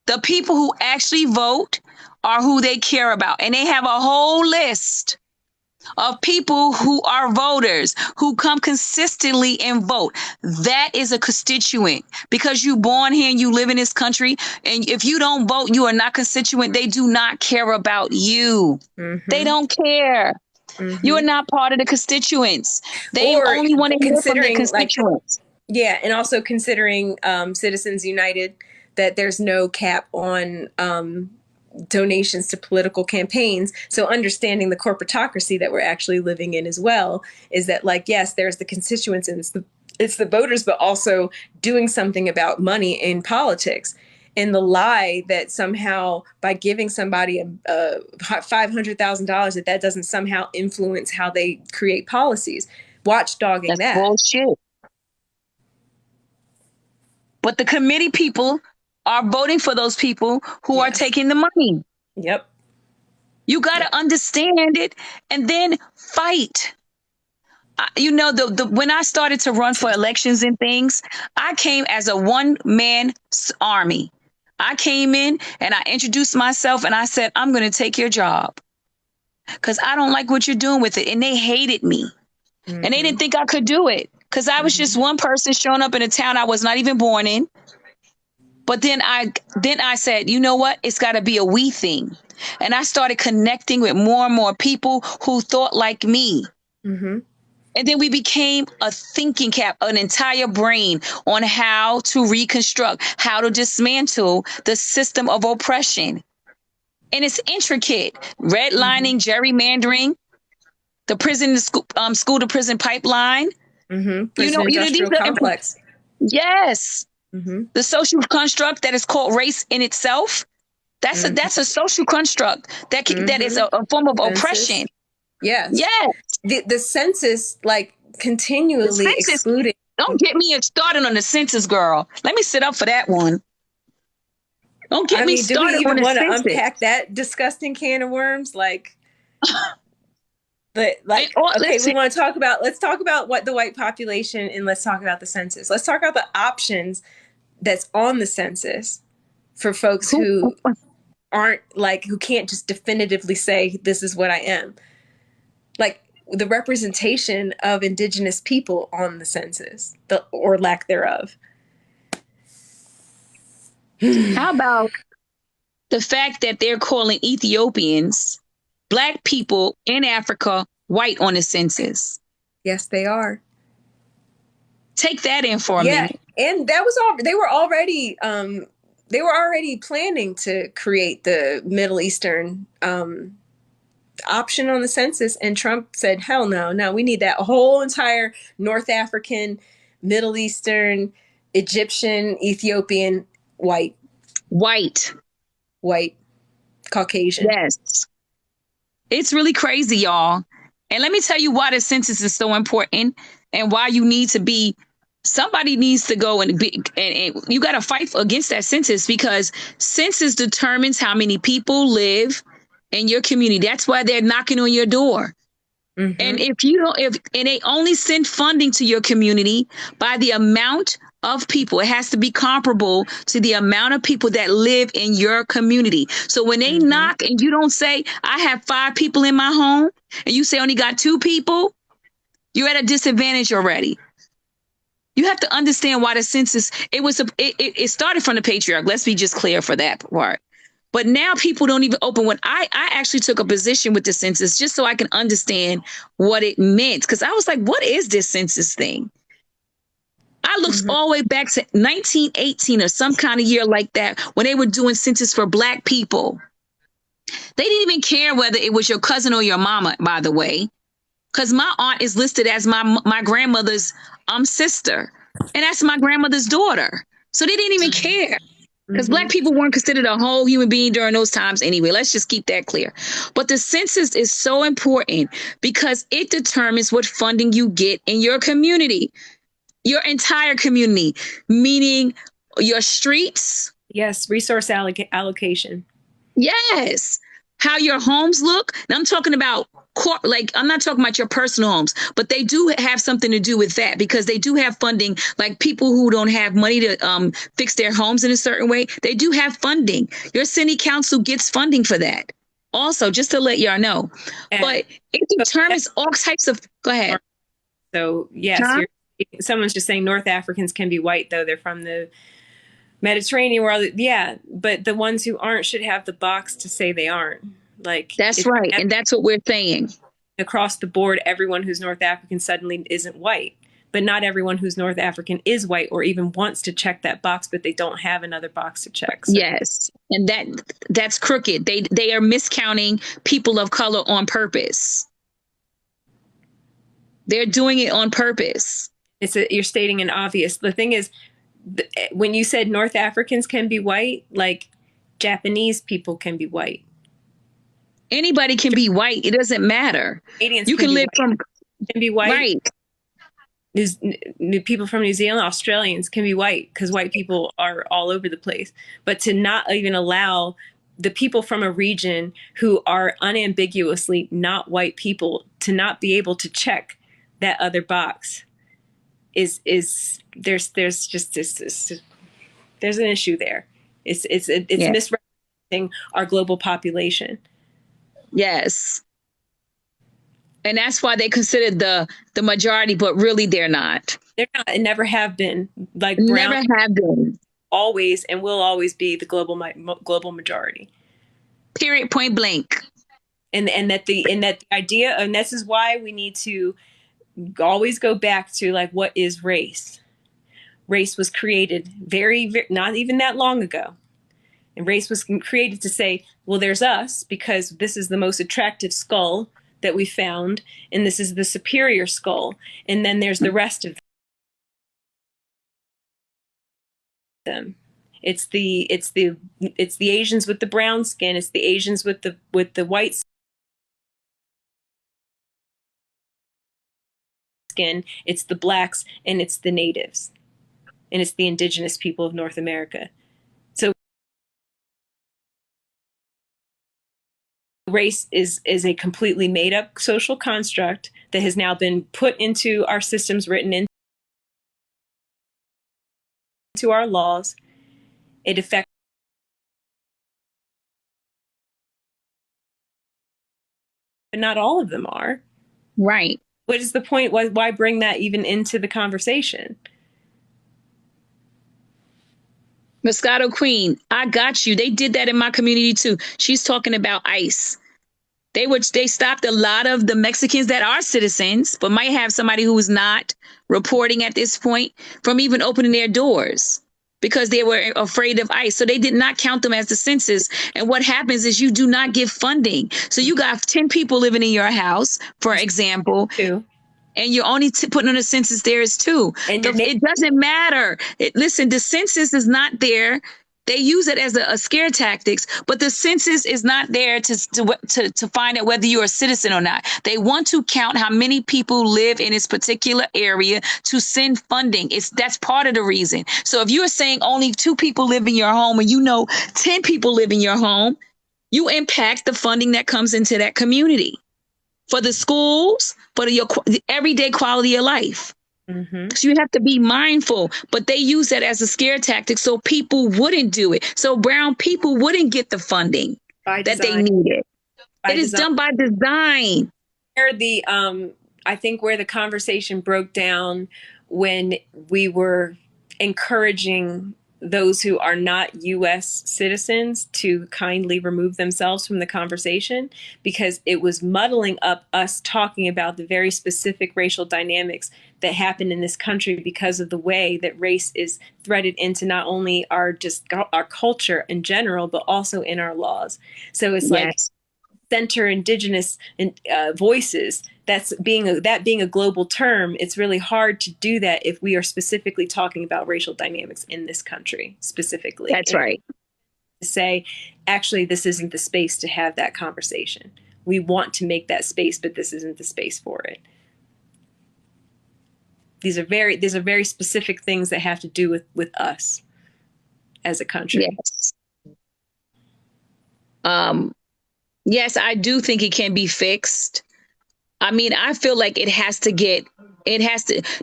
The people who actually vote are who they care about. And they have a whole list of people who are voters, who come consistently and vote. That is a constituent. Because you're born here and you live in this country, and if you don't vote, you are not constituent. They do not care about you. They don't care. You are not part of the constituents. They only want to hear from their constituents. Yeah, and also considering Citizens United, that there's no cap on donations to political campaigns. So understanding the corporatocracy that we're actually living in as well is that, like, yes, there's the constituents and it's the voters, but also doing something about money in politics. And the lie that somehow by giving somebody a $500,000 that doesn't somehow influence how they create policies. Watchdogging That's that. bullshit. But the committee people are voting for those people who are Yes. taking the money. Yep. You got to understand it and then fight. You know, when I started to run for elections and things, I came as a one-man army. I came in and I introduced myself and I said, I'm going to take your job because I don't like what you're doing with it. And they hated me. And they didn't think I could do it because I was just one person showing up in a town I was not even born in. But then I said, you know what? It's got to be a we thing. And I started connecting with more and more people who thought like me. Mm-hmm. And then we became a thinking cap, an entire brain on how to reconstruct, how to dismantle the system of oppression. And it's intricate. Redlining, gerrymandering, the prison to school to prison pipeline. Mm-hmm. Prison industrial complex. Yes. The social construct that is called race in itself. That's a social construct that is a form of oppression. Yes. Yes. The census, like, continually excluding. Don't get me started on the census, girl. Let me sit up for that one. Don't get me started on the census. Do we even want to unpack that disgusting can of worms? Like, but like, okay, let's talk about what the white population, and let's talk about the census. Let's talk about the options that's on the census for folks who aren't, like, who can't just definitively say this is what I am. Like, the representation of indigenous people on the census, or lack thereof. How about the fact that they're calling Ethiopians, Black people in Africa, white on the census? Yes, they are. Take that in for a minute. And that was all. They were already planning to create the Middle Eastern option on the census, and Trump said, hell no, we need that whole entire North African, Middle Eastern, Egyptian, Ethiopian, white, Caucasian. Yes. It's really crazy, y'all. And let me tell you why the census is so important and why you need to be, somebody needs to go and you got to fight against that census, because census determines how many people live in your community. That's why they're knocking on your door. And and they only send funding to your community by the amount of people. It has to be comparable to the amount of people that live in your community. So when they knock and you don't say, I have 5 people in my home, and you say only got 2 people, you're at a disadvantage already. You have to understand why the census, it started from the patriarch. Let's be just clear for that part. But now people don't even open. When I actually took a position with the census just so I can understand what it meant. Because I was like, what is this census thing? I looked all the way back to 1918 or some kind of year like that, when they were doing census for Black people. They didn't even care whether it was your cousin or your mama, by the way, because my aunt is listed as my grandmother's sister, and that's my grandmother's daughter. So they didn't even care. Because Black people weren't considered a whole human being during those times anyway. Let's just keep that clear. But the census is so important because it determines what funding you get in your community, your entire community, meaning your streets. Yes, resource allocation. Yes. How your homes look. And I'm talking about, I'm not talking about your personal homes, but they do have something to do with that, because they do have funding. Like people who don't have money to fix their homes in a certain way, they do have funding. Your city council gets funding for that. Also, just to let y'all know. But it determines all types of, go ahead. So yes, someone's just saying North Africans can be white, though they're from the Mediterranean world. Yeah, but the ones who aren't should have the box to say they aren't. Like, that's right. And that's what we're saying. Across the board, everyone who's North African suddenly isn't white. but not everyone who's North African is white or even wants to check that box, but they don't have another box to check. So. Yes. And that's crooked. They are miscounting people of color on purpose. They're doing it on purpose. You're stating an obvious. The thing is, when you said North Africans can be white, like Japanese people can be white. Anybody can be white. It doesn't matter. Canadians you can live white. Can be white. Right. People from New Zealand, Australians can be white because white people are all over the place. But to not even allow the people from a region who are unambiguously not white people to not be able to check that other box is there's just this there's an issue there. It's misrepresenting our global population. Yes. And that's why they consider the majority, but really they're not. They're not, and never have been. Like never have been. Always and will always be the global majority. Period. Point blank. And that the idea, and this is why we need to always go back to, like, what is race? Race was created very not even that long ago. And race was created to say, well, there's us because this is the most attractive skull that we found, and this is the superior skull, and then there's the rest of them. It's the Asians with the brown skin, it's the Asians with the white skin, it's the blacks, and it's the natives, and it's the indigenous people of North America. So race is a completely made up social construct that has now been put into our systems, written into our laws. It affects, but not all of them are. Right. What is the point? Why bring that even into the conversation? Moscato Queen, I got you. They did that in my community too. She's talking about ICE. They stopped a lot of the Mexicans that are citizens, but might have somebody who is not reporting at this point from even opening their doors because they were afraid of ICE. So they did not count them as the census. And what happens is you do not give funding. So you got 10 people living in your house, for example. Two. And you're only putting on the census there is 2. It doesn't matter. Listen, the census is not there. They use it as a scare tactics, but the census is not there to find out whether you're a citizen or not. They want to count how many people live in this particular area to send funding. That's part of the reason. So if you're saying only 2 people live in your home and 10 people live in your home, you impact the funding that comes into that community for the schools, for your everyday quality of life. Mm-hmm. So you have to be mindful, but they use that as a scare tactic so people wouldn't do it. So brown people wouldn't get the funding that they needed. It is done by design. I think where the conversation broke down when we were encouraging those who are not U.S. citizens to kindly remove themselves from the conversation, because it was muddling up us talking about the very specific racial dynamics that happen in this country because of the way that race is threaded into not only our culture in general, but also in our laws. So it's like center indigenous voices. That being a global term, it's really hard to do that if we are specifically talking about racial dynamics in this country specifically. That's right. To say, actually, this isn't the space to have that conversation. We want to make that space, but this isn't the space for it. These are very specific things that have to do with us as a country. Yes. Yes, I do think it can be fixed. I mean, I feel like it has to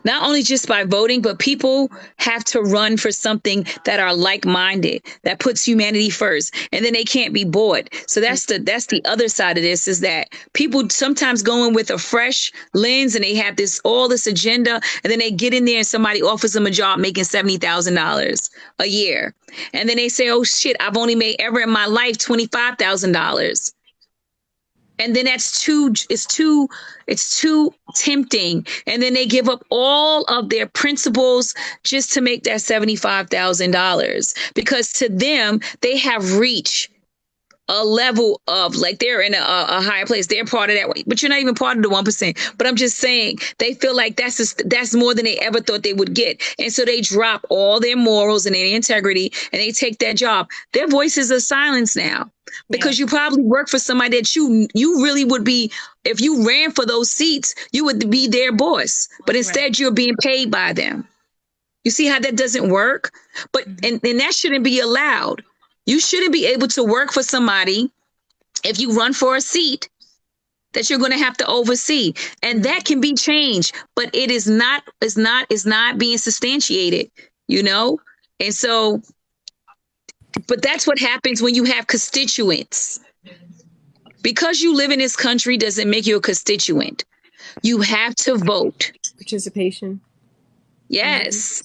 not only just by voting, but people have to run for something that are like-minded, that puts humanity first, and then they can't be bought. So that's the other side of this, is that people sometimes go in with a fresh lens and they have all this agenda, and then they get in there and somebody offers them a job making $70,000 a year. And then they say, oh shit, I've only made ever in my life $25,000. And then it's too tempting. And then they give up all of their principles just to make that $75,000, because to them, they have reached a level of, like, they're in a higher place. They're part of that way, but you're not even part of the 1%. But I'm just saying, they feel like that's more than they ever thought they would get. And so they drop all their morals and their integrity, and they take that job. Their voices are silenced now, because you probably work for somebody that you really would be, if you ran for those seats, you would be their boss. But instead, you're being paid by them. You see how that doesn't work? But and that shouldn't be allowed. You shouldn't be able to work for somebody, if you run for a seat, that you're going to have to oversee. And that can be changed, but it's not being substantiated, you know? And so, but that's what happens when you have constituents. Because you live in this country doesn't make you a constituent. You have to vote. Participation. Yes.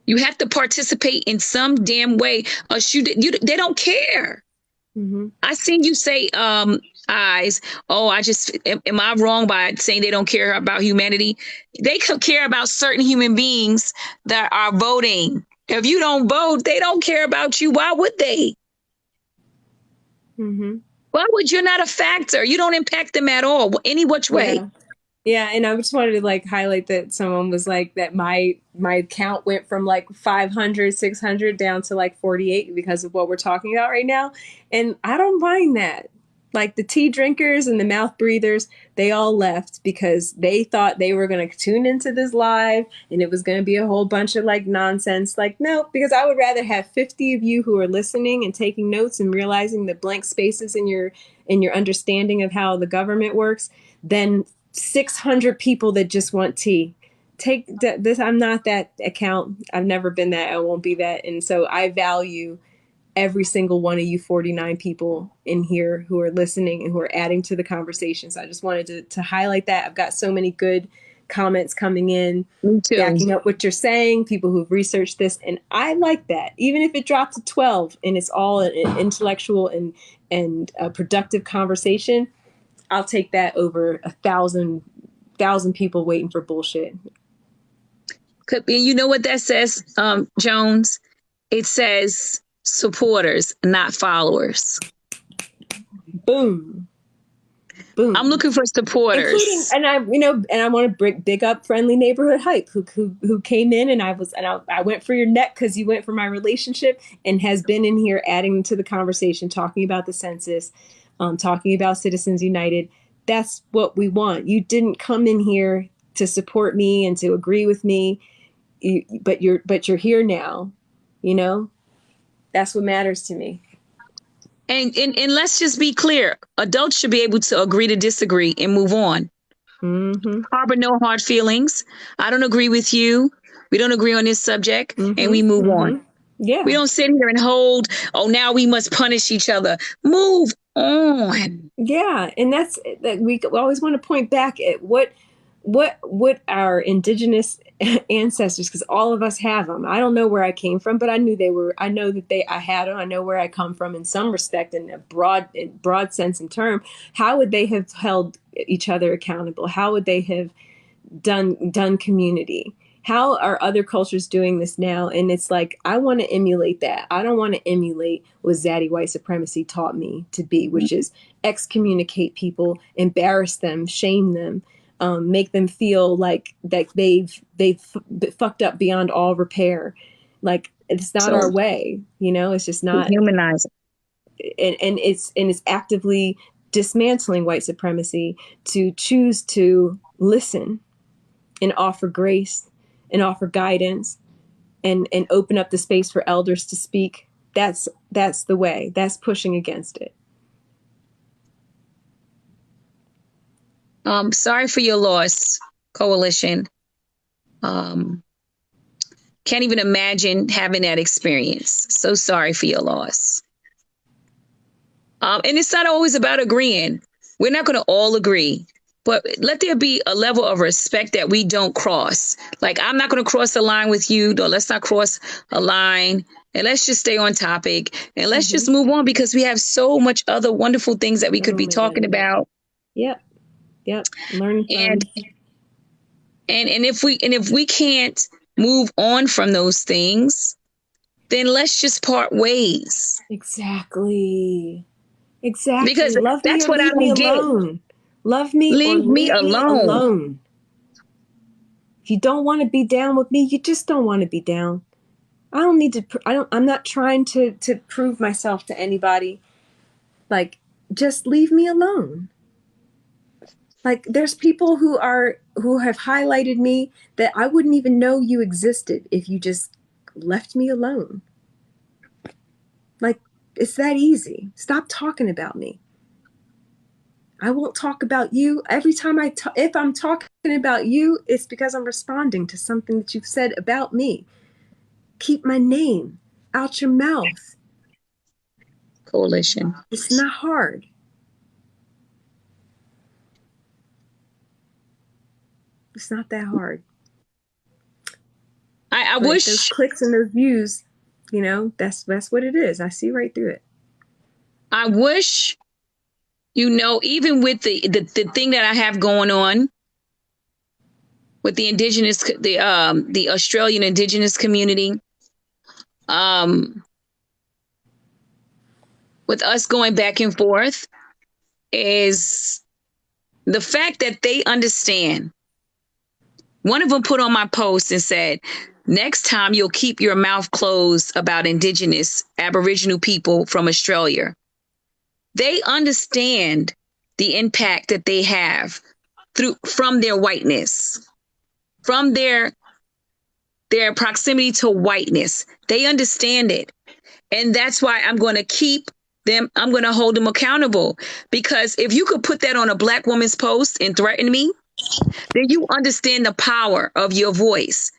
You have to participate in some damn way, or they don't care. I seen you say, eyes. Oh, am I wrong by saying they don't care about humanity? They could care about certain human beings that are voting. If you don't vote, they don't care about you. Why would they? Why would you? Not a factor? You don't impact them at all, any which way. Yeah, and I just wanted to like highlight that someone was like that my count went from like 500, 600 down to like 48 because of what we're talking about right now. And I don't mind that. Like the tea drinkers and the mouth breathers, they all left because they thought they were going to tune into this live and it was going to be a whole bunch of like nonsense. Like, no, because I would rather have 50 of you who are listening and taking notes and realizing the blank spaces in your understanding of how the government works than 600 people that just want tea. Take this. I'm not that account. I've never been that. I won't be that. And so I value every single one of you 49 people in here who are listening and who are adding to the conversation. So I just wanted to highlight that. I've got so many good comments coming in, backing up what you're saying, people who've researched this. And I like that. Even if it dropped to 12 and it's all an intellectual and a productive conversation, I'll take that over 1,000 people waiting for bullshit. You know what that says, Jones? It says supporters, not followers. Boom. I'm looking for supporters. Including, and I want to big up Friendly Neighborhood Hype, who came in, and I went for your neck because you went for my relationship, and has been in here adding to the conversation, talking about the census, talking about Citizens United. That's what we want. You didn't come in here to support me and to agree with me, but you're here now. You know, that's what matters to me. And let's just be clear: adults should be able to agree to disagree and move on. Harbor no hard feelings. I don't agree with you. We don't agree on this subject, and we move on. Yeah. We don't sit here and hold, oh, now we must punish each other. Move on. Yeah. And that's that we always want to point back at what our indigenous ancestors, because all of us have them. I don't know where I came from, but I know that I had them. I know where I come from in some respect, in a broad sense and term. How would they have held each other accountable? How would they have done community? How are other cultures doing this now? And it's like, I want to emulate that. I don't want to emulate what Zaddy white supremacy taught me to be, which is excommunicate people, embarrass them, shame them, make them feel like that they've fucked up beyond all repair. Like, it's not our way, you know. It's just not humanizing. And it's actively dismantling white supremacy to choose to listen and offer grace and offer guidance and open up the space for elders to speak. That's the way. That's pushing against it. Sorry for your loss, Coalition. Can't even imagine having that experience. So sorry for your loss. And it's not always about agreeing. We're not going to all agree. But let there be a level of respect that we don't cross. Like, I'm not going to cross a line with you. No, let's not cross a line. And let's just stay on topic. And let's just move on, because we have so much other wonderful things that we could be talking about. Yep. Yep. Learn And from. if we can't move on from those things, then let's just part ways. Exactly. Exactly. Because Love me that's or what I leave me don't get. alone. Love me or Leave me leave me alone. alone. If you don't want to be down with me, you just don't want to be down. I don't need to. I'm not trying to prove myself to anybody. Like, just leave me alone. Like, there's people who have highlighted me that I wouldn't even know you existed if you just left me alone. Like, it's that easy. Stop talking about me. I won't talk about you. Every time if I'm talking about you, it's because I'm responding to something that you've said about me. Keep my name out your mouth. Coalition. It's not hard. It's not that hard. I But those wish clicks and those views, that's what it is. I see right through it. I wish, even with the thing that I have going on with the the Australian indigenous community, um, with us going back and forth, is the fact that they understand. One of them put on my post and said, next time you'll keep your mouth closed about indigenous Aboriginal people from Australia. They understand the impact that they have from their whiteness, from their proximity to whiteness. They understand it. And that's why I'm going to I'm going to hold them accountable. Because if you could put that on a Black woman's post and threaten me, then you understand the power of your voice.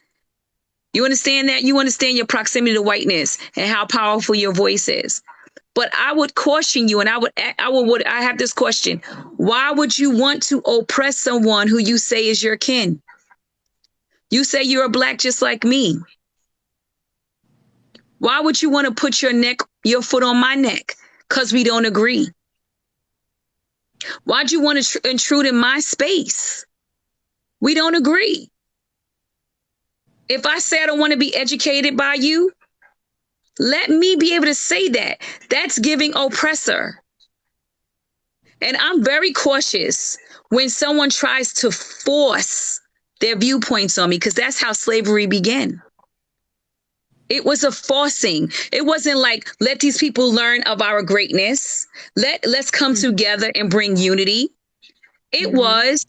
You understand that? You understand your proximity to whiteness and how powerful your voice is. But I would caution you, and I have this question. Why would you want to oppress someone who you say is your kin? You say you're a Black just like me. Why would you want to put your foot on my neck? Because we don't agree. Why'd you want to intrude in my space? We don't agree. If I say I don't want to be educated by you, let me be able to say that. That's giving oppressor. And I'm very cautious when someone tries to force their viewpoints on me, because that's how slavery began. It was a forcing. It wasn't like, let these people learn of our greatness. Let's come together and bring unity. It was,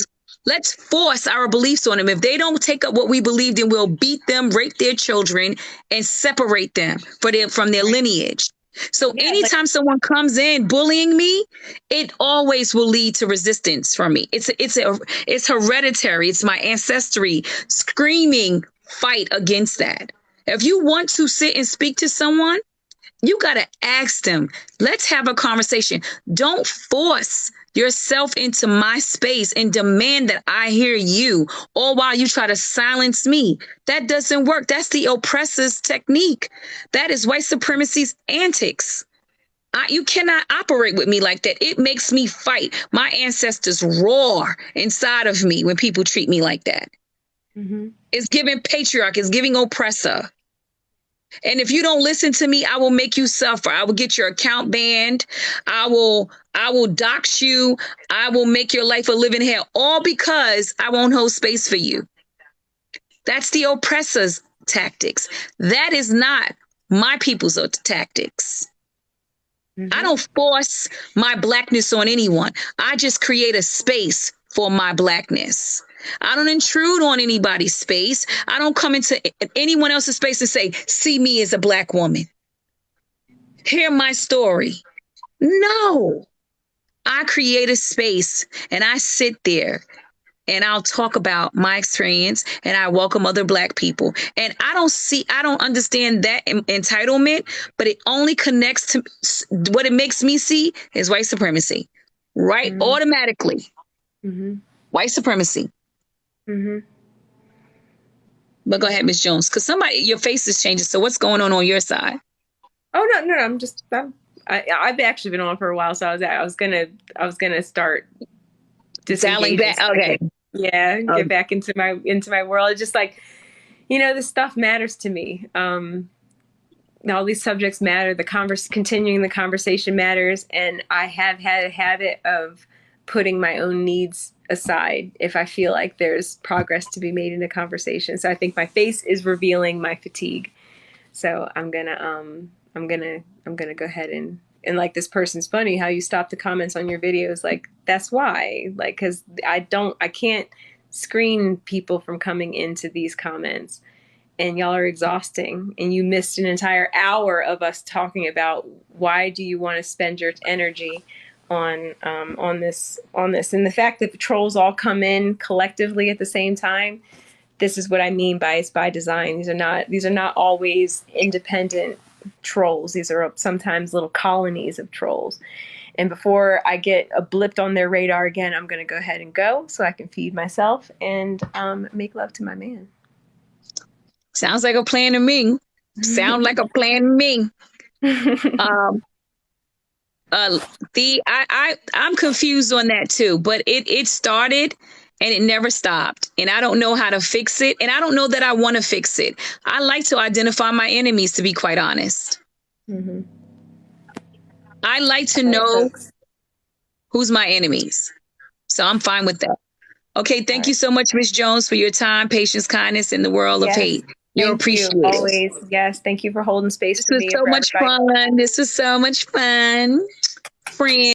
let's force our beliefs on them. If they don't take up what we believed in, we'll beat them, rape their children, and separate them from their lineage. So Yeah, like anytime someone comes in bullying me, it always will lead to resistance from me. It's hereditary. It's my ancestry screaming fight against that. If you want to sit and speak to someone, you got to ask them. Let's have a conversation. Don't force yourself into my space and demand that I hear you, all while you try to silence me. That doesn't work. That's the oppressor's technique. That is white supremacy's antics. You cannot operate with me like that. It makes me fight. My ancestors roar inside of me when people treat me like that. It's giving patriarch, it's giving oppressor. And if you don't listen to me, I will make you suffer. I will get your account banned. I will dox you. I will make your life a living hell, all because I won't hold space for you. That's the oppressor's tactics. That is not my people's tactics. I don't force my Blackness on anyone. I just create a space for my Blackness. I don't intrude on anybody's space. I don't come into anyone else's space and say, see me as a Black woman. Hear my story. No, I create a space and I sit there and I'll talk about my experience and I welcome other Black people. And I don't understand that entitlement, but it only connects to what it makes me see is white supremacy, right? Automatically, white supremacy. But go ahead, Miss Jones, because your face is changing. So what's going on your side? Oh no, no, I've actually been on for a while, so I was gonna start Dialing disengage and back. Okay. yeah, get Um, back into my world. It's just like, this stuff matters to me. All these subjects matter. Continuing the conversation matters, and I have had a habit of putting my own needs aside if I feel like there's progress to be made in a conversation. So I think my face is revealing my fatigue. So I'm gonna go ahead and like, this person's funny how you stop the comments on your videos. Like, that's why, like, because I can't screen people from coming into these comments, and y'all are exhausting, and you missed an entire hour of us talking about why do you want to spend your energy on this, and the fact that the trolls all come in collectively at the same time. This is what I mean by it's by design. These are not always independent trolls. These are sometimes little colonies of trolls. And before I get blipped on their radar again, I'm going to go ahead and go so I can feed myself and make love to my man. Sounds like a plan to me. Sound like a plan to me. Um, I'm confused on that too, but it started and it never stopped. And I don't know how to fix it. And I don't know that I want to fix it. I like to identify my enemies, to be quite honest. Mm-hmm. I like to know who's my enemies. So I'm fine with that. Okay, thank you so much, Ms. Jones, for your time, patience, kindness in the world of hate. You're Thank you. appreciated. Always. Yes. Thank you for holding space This for was me so and for much everybody. fun. This was so much fun. Friends.